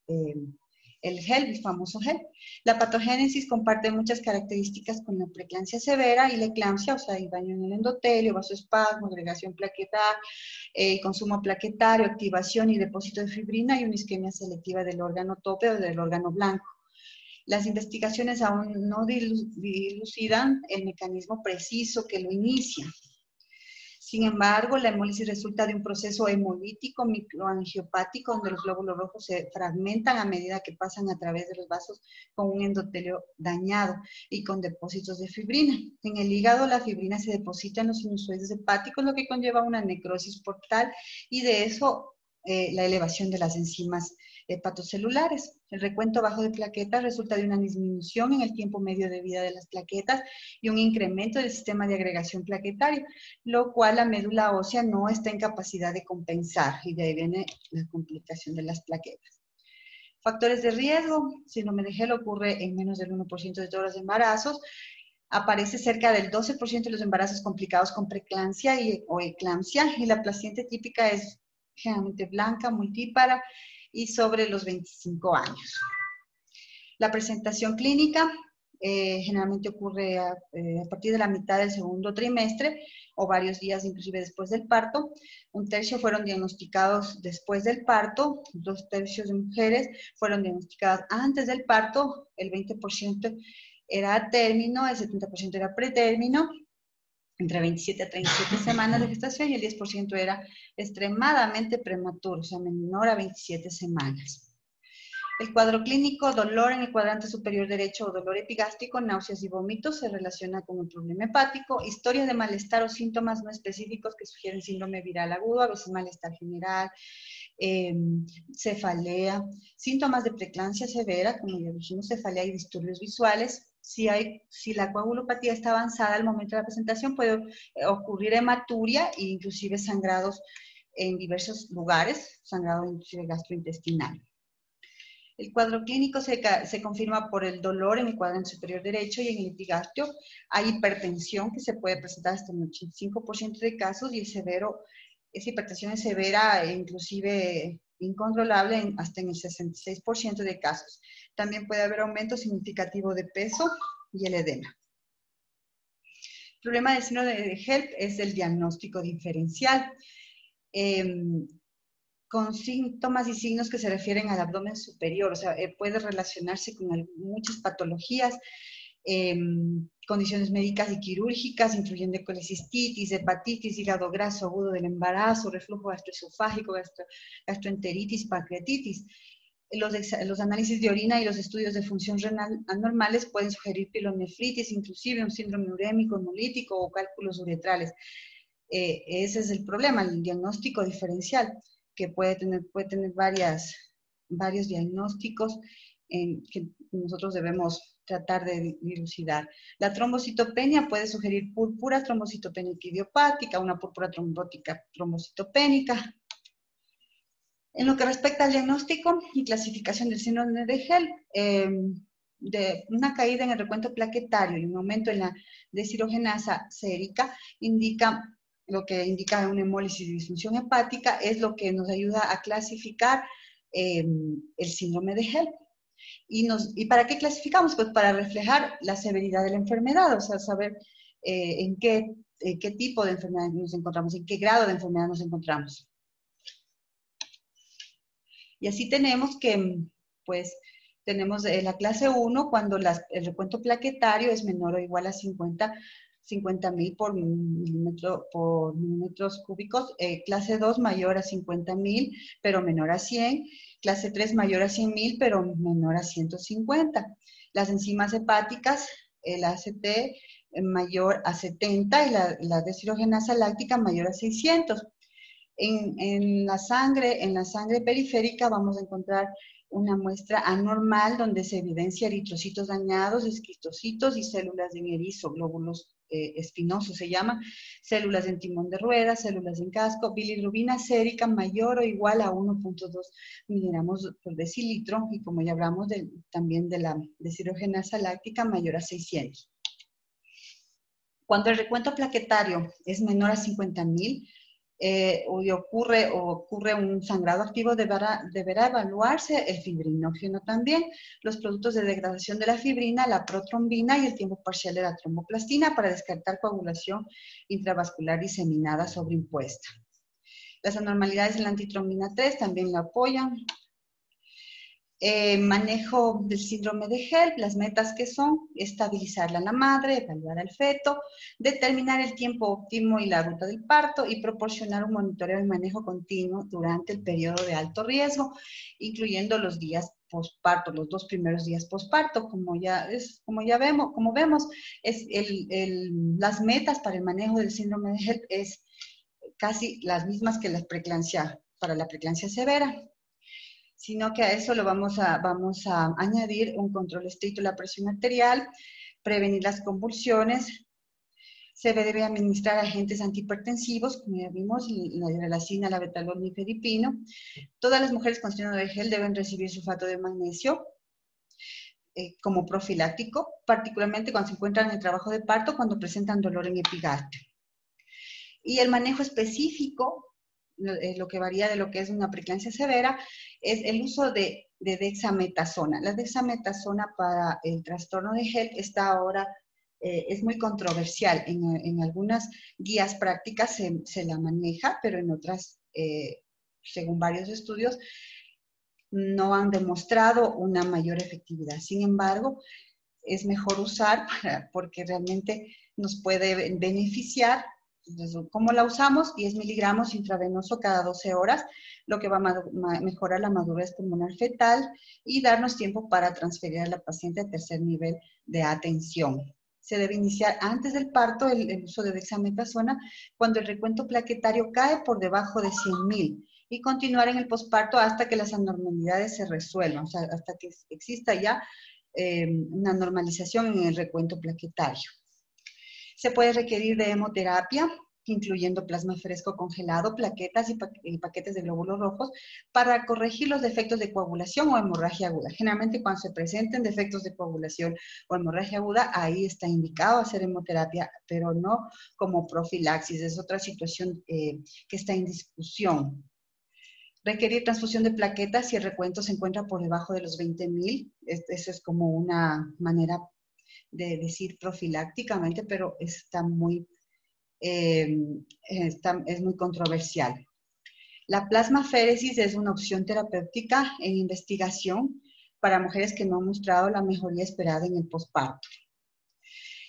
el HELP, el famoso HELP. La patogénesis comparte muchas características con la preeclampsia severa y la eclampsia, o sea, hay daño en el endotelio, vasoespasmo, agregación plaquetar, consumo plaquetario, activación y depósito de fibrina y una isquemia selectiva del órgano tope o del órgano blanco. Las investigaciones aún no dilucidan el mecanismo preciso que lo inicia. Sin embargo, la hemólisis resulta de un proceso hemolítico microangiopático donde los glóbulos rojos se fragmentan a medida que pasan a través de los vasos con un endotelio dañado y con depósitos de fibrina. En el hígado, la fibrina se deposita en los sinusoides hepáticos, lo que conlleva una necrosis portal y de eso la elevación de las enzimas hepatocelulares. El recuento bajo de plaquetas resulta de una disminución en el tiempo medio de vida de las plaquetas y un incremento del sistema de agregación plaquetaria, lo cual la médula ósea no está en capacidad de compensar y de ahí viene la complicación de las plaquetas. Factores de riesgo: síndrome de HELP ocurre en menos del 1% de todos los embarazos, aparece cerca del 12% de los embarazos complicados con preeclampsia o eclampsia y la paciente típica es generalmente blanca, multípara y sobre los 25 años. La presentación clínica generalmente ocurre a partir de la mitad del segundo trimestre o varios días inclusive después del parto. Un tercio fueron diagnosticados después del parto, 2 tercios de mujeres fueron diagnosticadas antes del parto, el 20% era a término, el 70% era pretérmino, entre 27 a 37 semanas de gestación y el 10% era extremadamente prematuro, o sea, menor a 27 semanas. El cuadro clínico: dolor en el cuadrante superior derecho o dolor epigástrico, náuseas y vómitos, se relaciona con el problema hepático. Historia de malestar o síntomas no específicos que sugieren síndrome viral agudo, a veces malestar general, cefalea, síntomas de preeclampsia severa, como ya dijimos, cefalea y disturbios visuales. Si la coagulopatía está avanzada al momento de la presentación, puede ocurrir hematuria e inclusive sangrados en diversos lugares, sangrado inclusive gastrointestinal. El cuadro clínico se confirma por el dolor en el cuadrante superior derecho y en el epigastrio. Hay hipertensión que se puede presentar hasta en el 85% de casos y esa hipertensión es severa e inclusive incontrolable hasta en el 66% de casos. También puede haber aumento significativo de peso y el edema. El problema del síndrome de HELP es el diagnóstico diferencial, con síntomas y signos que se refieren al abdomen superior, o sea, puede relacionarse con muchas patologías, condiciones médicas y quirúrgicas, incluyendo colecistitis, hepatitis, hígado graso agudo del embarazo, reflujo gastroesofágico, gastroenteritis, pancreatitis. Los análisis de orina y los estudios de función renal anormales pueden sugerir pielonefritis, inclusive un síndrome urémico hemolítico o cálculos uretrales. Ese es el problema, el diagnóstico diferencial, que puede tener varios diagnósticos que nosotros debemos tratar de dilucidar. La trombocitopenia puede sugerir púrpura trombocitopénica idiopática, una púrpura trombótica trombocitopénica. En lo que respecta al diagnóstico y clasificación del síndrome de HELP, de una caída en el recuento plaquetario y un aumento en la deshidrogenasa sérica lo que indica una hemólisis y disfunción hepática, es lo que nos ayuda a clasificar el síndrome de HELP. ¿Y para qué clasificamos? Pues para reflejar la severidad de la enfermedad, o sea, saber en qué tipo de enfermedad nos encontramos, en qué grado de enfermedad nos encontramos. Y así tenemos que, pues, tenemos la clase 1 cuando el recuento plaquetario es menor o igual a 50.000 por milímetros cúbicos. Clase 2 mayor a 50.000, pero menor a 100. Clase 3 mayor a 100.000, pero menor a 150. Las enzimas hepáticas, el ACT mayor a 70 y la deshidrogenasa láctica mayor a 600. En la sangre periférica vamos a encontrar una muestra anormal donde se evidencia eritrocitos dañados, esquistocitos y células en erizo, glóbulos espinosos se llama, células en timón de ruedas, células en casco, bilirrubina sérica mayor o igual a 1.2 miligramos por decilitro, y como ya hablamos también de la deshidrogenasa láctica mayor a 600. Cuando el recuento plaquetario es menor a 50.000, ocurre un sangrado activo, deberá evaluarse el fibrinógeno también, los productos de degradación de la fibrina, la protrombina y el tiempo parcial de la tromboplastina para descartar coagulación intravascular diseminada sobreimpuesta. Las anormalidades en la antitrombina 3 también la apoyan. Manejo del síndrome de HELLP, las metas que son estabilizarla a la madre, evaluar al feto, determinar el tiempo óptimo y la ruta del parto y proporcionar un monitoreo y manejo continuo durante el periodo de alto riesgo, incluyendo los días posparto, los 2 primeros días posparto, como vemos, las metas para el manejo del síndrome de HELLP es casi las mismas que para la preeclampsia severa, sino que a eso lo vamos a añadir un control estricto de la presión arterial, prevenir las convulsiones, se debe administrar agentes antihipertensivos, como ya vimos, la hidralazina, la betalol, nifedipino. Todas las mujeres con síndrome de HELLP deben recibir sulfato de magnesio como profiláctico, particularmente cuando se encuentran en el trabajo de parto, cuando presentan dolor en epigastrio. Y el manejo específico, lo que varía de lo que es una preeclampsia severa, es el uso de dexametasona. La dexametasona para el trastorno de HELLP está ahora, es muy controversial. En algunas guías prácticas se la maneja, pero en otras, según varios estudios, no han demostrado una mayor efectividad. Sin embargo, es mejor usar porque realmente nos puede beneficiar. Entonces, ¿cómo la usamos? 10 miligramos intravenoso cada 12 horas, lo que va a mejorar la madurez pulmonar fetal y darnos tiempo para transferir a la paciente a tercer nivel de atención. Se debe iniciar antes del parto el uso de dexametasona cuando el recuento plaquetario cae por debajo de 100.000 y continuar en el posparto hasta que las anormalidades se resuelvan, o sea, hasta que exista ya una normalización en el recuento plaquetario. Se puede requerir de hemoterapia, incluyendo plasma fresco congelado, plaquetas y paquetes de glóbulos rojos, para corregir los defectos de coagulación o hemorragia aguda. Generalmente cuando se presenten defectos de coagulación o hemorragia aguda, ahí está indicado hacer hemoterapia, pero no como profilaxis. Es otra situación que está en discusión. Requerir transfusión de plaquetas si el recuento se encuentra por debajo de los 20.000. Eso es como una manera de decir profilácticamente, pero es muy controversial. La plasmaféresis es una opción terapéutica en investigación para mujeres que no han mostrado la mejoría esperada en el posparto.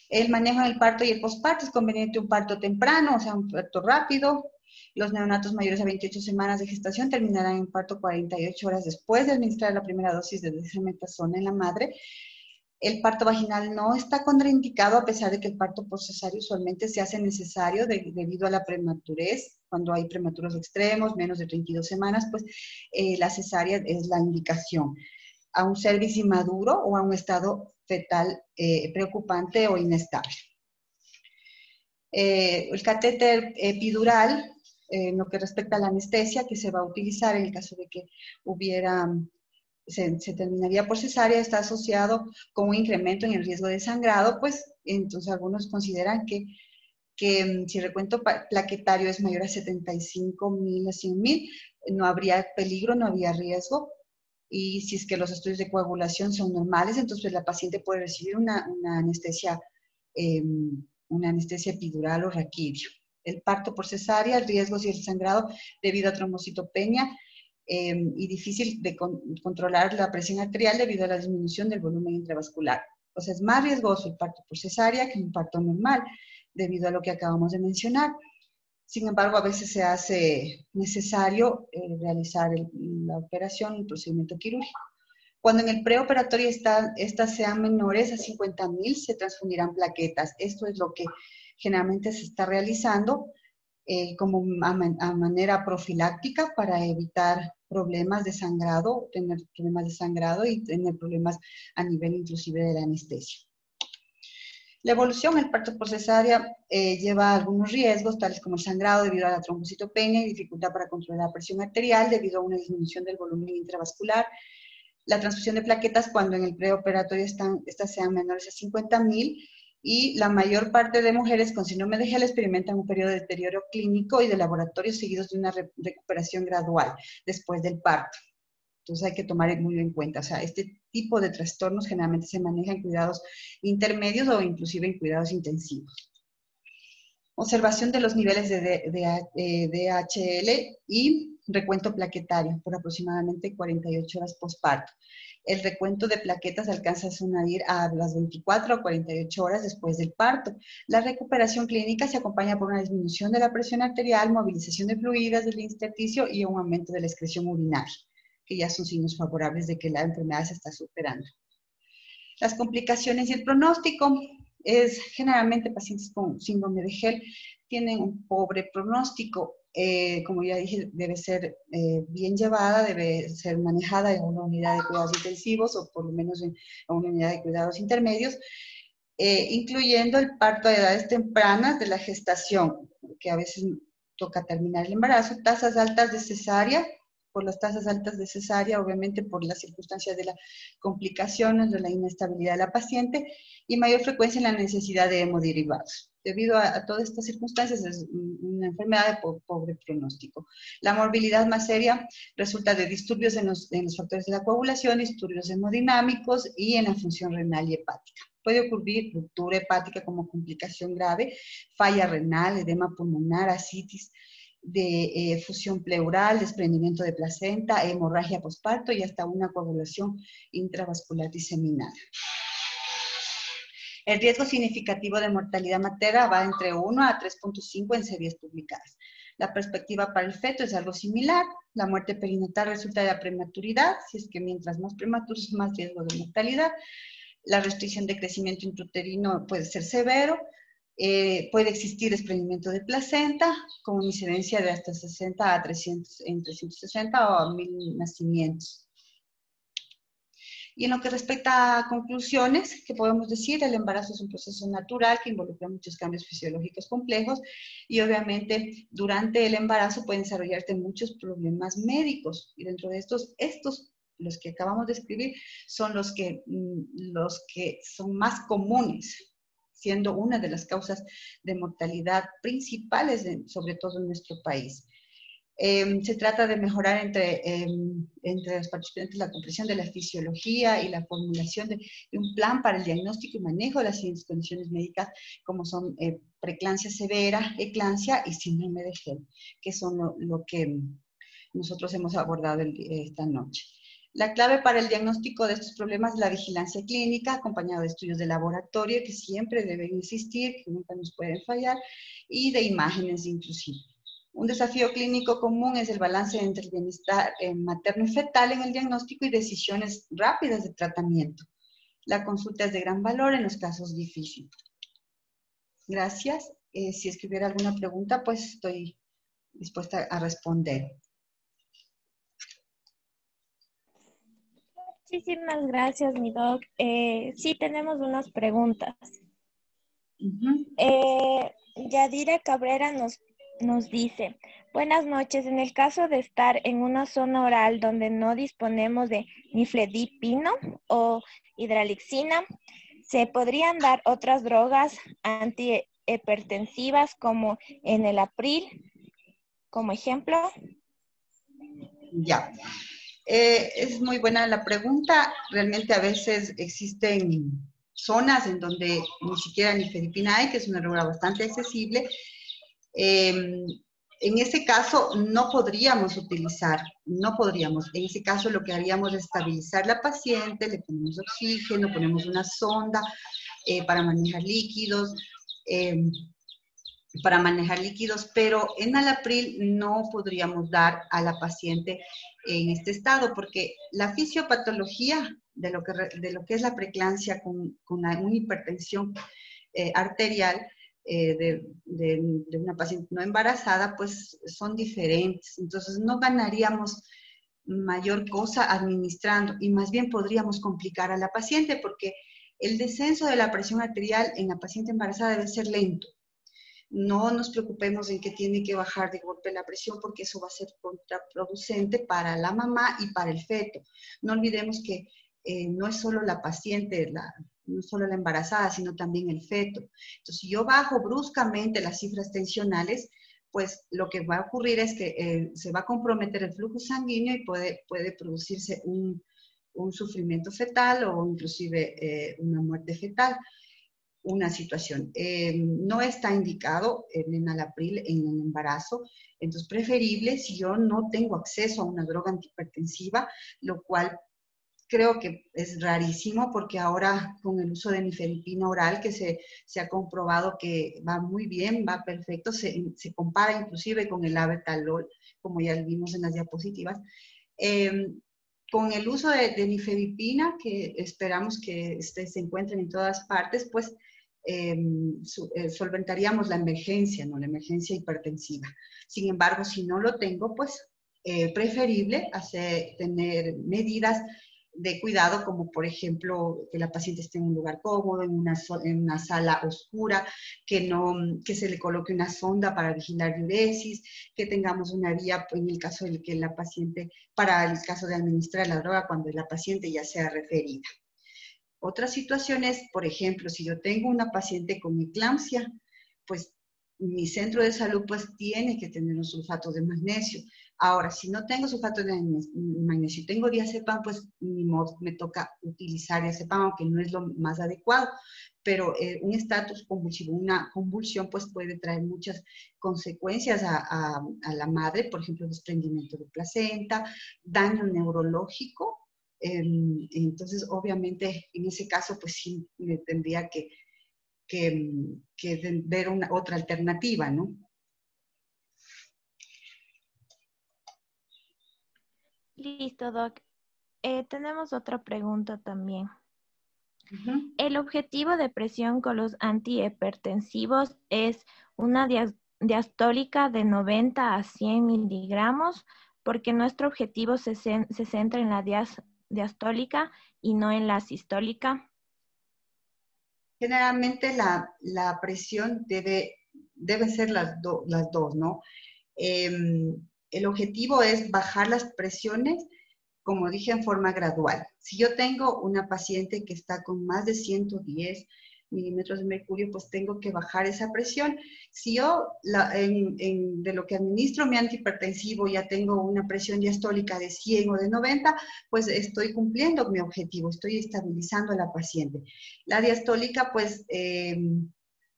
El manejo del parto y el posparto es conveniente un parto temprano, o sea, un parto rápido. Los neonatos mayores a 28 semanas de gestación terminarán en parto 48 horas después de administrar la primera dosis de dexametasona en la madre. El parto vaginal no está contraindicado a pesar de que el parto por cesárea usualmente se hace necesario debido a la prematurez. Cuando hay prematuros extremos, menos de 32 semanas, pues la cesárea es la indicación. A un cervix inmaduro o a un estado fetal preocupante o inestable. El catéter epidural, en lo que respecta a la anestesia que se va a utilizar en el caso de que se terminaría por cesárea, está asociado con un incremento en el riesgo de sangrado, pues entonces algunos consideran que si el recuento plaquetario es mayor a 75.000 a 100.000, no habría peligro, no habría riesgo, y si es que los estudios de coagulación son normales, entonces la paciente puede recibir una anestesia epidural o raquidio. El parto por cesárea, el riesgo si el sangrado debido a trombocitopenia, y difícil de controlar la presión arterial debido a la disminución del volumen intravascular. O sea, es más riesgoso el parto por cesárea que un parto normal, debido a lo que acabamos de mencionar. Sin embargo, a veces se hace necesario realizar la operación, el procedimiento quirúrgico. Cuando en el preoperatorio estas sean menores a 50.000, se transfundirán plaquetas. Esto es lo que generalmente se está realizando como a manera profiláctica para evitar problemas de sangrado, tener problemas de sangrado y tener problemas a nivel inclusive de la anestesia. La evolución del parto por cesárea lleva algunos riesgos, tales como el sangrado debido a la trombocitopenia y dificultad para controlar la presión arterial debido a una disminución del volumen intravascular, la transfusión de plaquetas cuando en el preoperatorio estas sean menores a 50.000, y la mayor parte de mujeres con síndrome de Hell experimentan un periodo de deterioro clínico y de laboratorio seguidos de una recuperación gradual después del parto. Entonces hay que tomar muy en cuenta, o sea, este tipo de trastornos generalmente se maneja en cuidados intermedios o inclusive en cuidados intensivos. Observación de los niveles de DHL y recuento plaquetario por aproximadamente 48 horas postparto. El recuento de plaquetas alcanza a sonar a las 24 o 48 horas después del parto. La recuperación clínica se acompaña por una disminución de la presión arterial, movilización de fluidos del intersticio y un aumento de la excreción urinaria, que ya son signos favorables de que la enfermedad se está superando. Las complicaciones y el pronóstico es generalmente pacientes con síndrome de Hell tienen un pobre pronóstico. Como ya dije, debe ser bien llevada, debe ser manejada en una unidad de cuidados intensivos o por lo menos en una unidad de cuidados intermedios, incluyendo el parto a edades tempranas de la gestación, que a veces toca terminar el embarazo, tasas altas de cesárea, por las tasas altas de cesárea, obviamente por las circunstancias de las complicaciones, de la inestabilidad de la paciente, y mayor frecuencia en la necesidad de hemoderivados. Debido a todas estas circunstancias, es una enfermedad de pobre pronóstico. La morbilidad más seria resulta de disturbios en los factores de la coagulación, disturbios hemodinámicos y en la función renal y hepática. Puede ocurrir ruptura hepática como complicación grave, falla renal, edema pulmonar, ascitis de fusión pleural, desprendimiento de placenta, hemorragia posparto y hasta una coagulación intravascular diseminada. El riesgo significativo de mortalidad materna va entre 1 a 3.5 en series publicadas. La perspectiva para el feto es algo similar. La muerte perinatal resulta de la prematuridad, si es que mientras más prematuros, más riesgo de mortalidad. La restricción de crecimiento intrauterino puede ser severo. Puede existir desprendimiento de placenta con incidencia de hasta 60 a 300, en 360 o a 1000 nacimientos. Y en lo que respecta a conclusiones, ¿qué podemos decir? El embarazo es un proceso natural que involucra muchos cambios fisiológicos complejos y obviamente durante el embarazo pueden desarrollarse muchos problemas médicos y dentro de estos los que acabamos de escribir, son los que son más comunes, siendo una de las causas de mortalidad principales, sobre todo en nuestro país. Se trata de mejorar entre los participantes la comprensión de la fisiología y la formulación de un plan para el diagnóstico y manejo de las siguientes condiciones médicas, como son preeclampsia severa, eclampsia y síndrome de Hell, que son lo que nosotros hemos abordado esta noche. La clave para el diagnóstico de estos problemas es la vigilancia clínica, acompañada de estudios de laboratorio que siempre deben existir, que nunca nos pueden fallar, y de imágenes inclusive. Un desafío clínico común es el balance entre el bienestar materno y fetal en el diagnóstico y decisiones rápidas de tratamiento. La consulta es de gran valor en los casos difíciles. Gracias. Si es que hubiera alguna pregunta, pues estoy dispuesta a responder. Muchísimas gracias, mi doc. Sí, tenemos unas preguntas. Yadira Cabrera nos dice, buenas noches, en el caso de estar en una zona oral donde no disponemos de nifedipino o hidralixina, ¿se podrían dar otras drogas antihipertensivas como enalapril, como ejemplo? Ya. Es muy buena la pregunta. Realmente a veces existen zonas en donde ni siquiera nifedipina hay, que es una droga bastante accesible. En ese caso no podríamos utilizar, En ese caso lo que haríamos es estabilizar la paciente, le ponemos oxígeno, ponemos una sonda para manejar líquidos, pero enalapril no podríamos dar a la paciente en este estado, porque la fisiopatología de lo que es la preeclampsia con una hipertensión arterial de una paciente no embarazada, pues son diferentes. Entonces no ganaríamos mayor cosa administrando y más bien podríamos complicar a la paciente porque el descenso de la presión arterial en la paciente embarazada debe ser lento. No nos preocupemos en que tiene que bajar de golpe la presión porque eso va a ser contraproducente para la mamá y para el feto. No olvidemos que no es solo la paciente, no es solo la embarazada, sino también el feto. Entonces, si yo bajo bruscamente las cifras tensionales, pues lo que va a ocurrir es que se va a comprometer el flujo sanguíneo y puede producirse un sufrimiento fetal o inclusive una muerte fetal. Una situación. No está indicado el enalapril en el embarazo, entonces preferible si yo no tengo acceso a una droga antihipertensiva, lo cual creo que es rarísimo porque ahora con el uso de nifedipina oral que se ha comprobado que va muy bien, va perfecto, se compara inclusive con el labetalol, como ya vimos en las diapositivas. Con el uso de nifedipina, que esperamos que se encuentren en todas partes, pues solventaríamos la emergencia, ¿no? La emergencia hipertensiva. Sin embargo, si no lo tengo, pues preferible tener medidas de cuidado, como por ejemplo que la paciente esté en un lugar cómodo, en una sala oscura, que se le coloque una sonda para vigilar diuresis, que tengamos una vía en el caso de que la paciente, para el caso de administrar la droga cuando la paciente ya sea referida. Otra situación es, por ejemplo, si yo tengo una paciente con eclampsia, pues mi centro de salud pues tiene que tener un sulfato de magnesio. Ahora, si no tengo sulfato de magnesio y tengo diazepam, pues ni modo, me toca utilizar diazepam, aunque no es lo más adecuado. Pero un estatus convulsivo, una convulsión, pues puede traer muchas consecuencias a la madre, por ejemplo, desprendimiento de placenta, daño neurológico. Entonces, obviamente, en ese caso, pues sí tendría que ver otra alternativa, ¿no? Listo, Doc. Tenemos otra pregunta también. Uh-huh. El objetivo de presión con los antihipertensivos es una diastólica de 90 a 100 miligramos, porque nuestro objetivo se centra en la diastólica y no en la sistólica. Generalmente la presión debe ser las dos, ¿no? El objetivo es bajar las presiones, como dije, en forma gradual. Si yo tengo una paciente que está con más de 110 milímetros de mercurio, pues tengo que bajar esa presión. Si yo de lo que administro mi antihipertensivo ya tengo una presión diastólica de 100 o de 90, pues estoy cumpliendo mi objetivo, estoy estabilizando a la paciente. La diastólica, pues,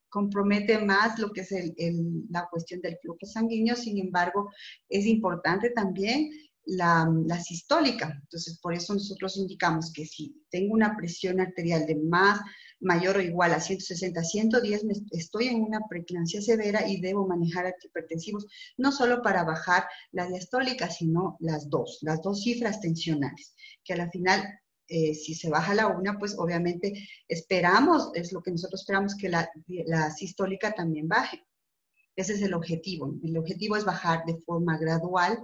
compromete más lo que es la cuestión del flujo sanguíneo. Sin embargo, es importante también la sistólica. Entonces, por eso nosotros indicamos que si tengo una presión arterial de mayor o igual a 160, 110, estoy en una preeclampsia severa y debo manejar antihipertensivos, no solo para bajar la diastólica, sino las dos cifras tensionales, que a la final, si se baja la una, pues obviamente esperamos, es lo que nosotros esperamos, que la sistólica también baje. Ese es el objetivo. El objetivo es bajar de forma gradual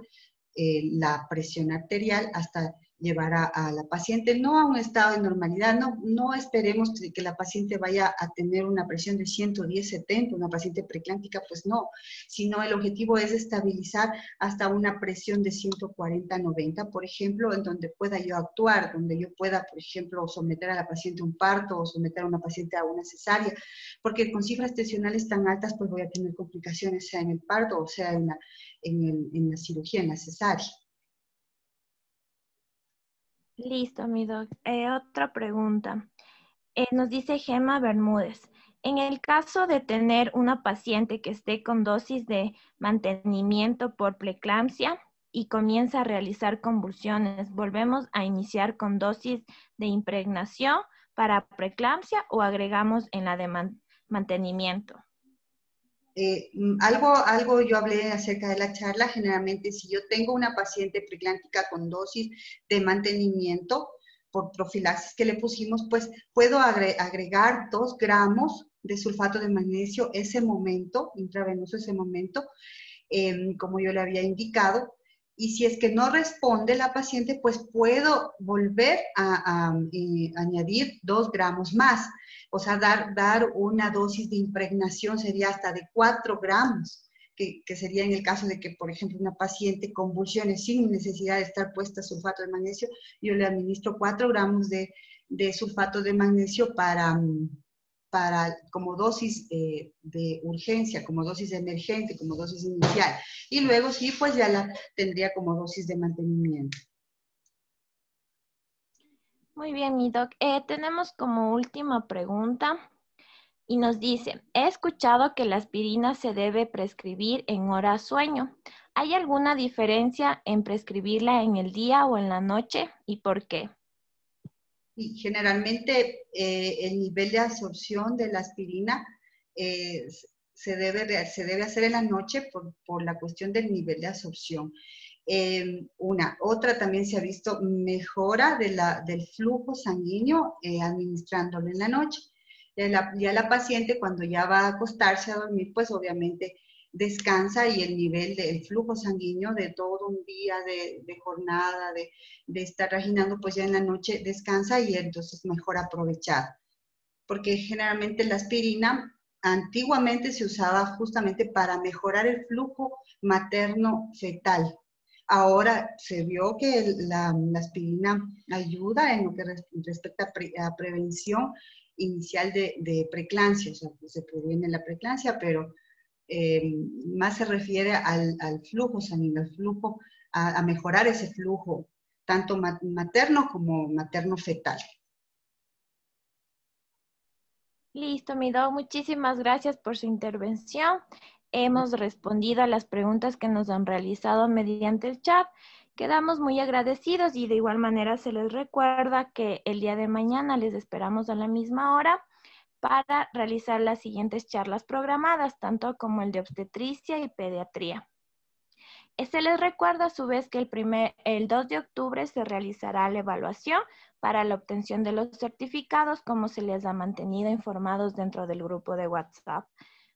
la presión arterial hasta llevar a la paciente no a un estado de normalidad, no esperemos que la paciente vaya a tener una presión de 110/70, una paciente preeclámptica, pues no, sino el objetivo es estabilizar hasta una presión de 140/90, por ejemplo, en donde pueda yo actuar, donde yo pueda, por ejemplo, someter a la paciente a un parto o someter a una paciente a una cesárea, porque con cifras tensionales tan altas, pues voy a tener complicaciones, sea en el parto o sea en la cirugía, en la cesárea. Listo, mi doc. Otra pregunta. Nos dice Gemma Bermúdez. En el caso de tener una paciente que esté con dosis de mantenimiento por preeclampsia y comienza a realizar convulsiones, ¿volvemos a iniciar con dosis de impregnación para preeclampsia o agregamos en la de mantenimiento? Algo yo hablé acerca de la charla. Generalmente, si yo tengo una paciente preeclámptica con dosis de mantenimiento por profilaxis que le pusimos, pues puedo agregar 2 gramos de sulfato de magnesio ese momento, intravenoso ese momento, como yo le había indicado. Y si es que no responde la paciente, pues puedo volver a añadir 2 gramos más. O sea, dar una dosis de impregnación sería hasta de 4 gramos, que sería en el caso de que, por ejemplo, una paciente convulsiones sin necesidad de estar puesta sulfato de magnesio, yo le administro 4 gramos de sulfato de magnesio para como dosis de urgencia, como dosis emergente, como dosis inicial. Y luego sí, pues ya la tendría como dosis de mantenimiento. Muy bien, mi doc. Tenemos como última pregunta y nos dice, he escuchado que la aspirina se debe prescribir en hora sueño. ¿Hay alguna diferencia en prescribirla en el día o en la noche y por qué? Y generalmente el nivel de absorción de la aspirina se debe hacer en la noche por la cuestión del nivel de absorción. Otra también se ha visto mejora del flujo sanguíneo administrándolo en la noche. Ya la paciente cuando ya va a acostarse a dormir, pues obviamente descansa y el nivel del flujo sanguíneo de todo un día de jornada, de estar reginando, pues ya en la noche descansa y entonces mejor aprovechar. Porque generalmente la aspirina antiguamente se usaba justamente para mejorar el flujo materno-fetal. Ahora se vio que la aspirina ayuda en lo que respecta a prevención inicial de preeclampsia, o sea, pues se previene la preeclampsia, pero más se refiere al flujo sanguíneo, al flujo, a mejorar ese flujo, tanto materno como materno-fetal. Listo, mi doc. Muchísimas gracias por su intervención. Hemos respondido a las preguntas que nos han realizado mediante el chat. Quedamos muy agradecidos y de igual manera se les recuerda que el día de mañana les esperamos a la misma hora para realizar las siguientes charlas programadas, tanto como el de obstetricia y pediatría. Se les recuerda a su vez que el 2 de octubre se realizará la evaluación para la obtención de los certificados, como se les ha mantenido informados dentro del grupo de WhatsApp.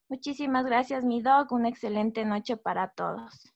Muchísimas gracias, mi doc. Una excelente noche para todos.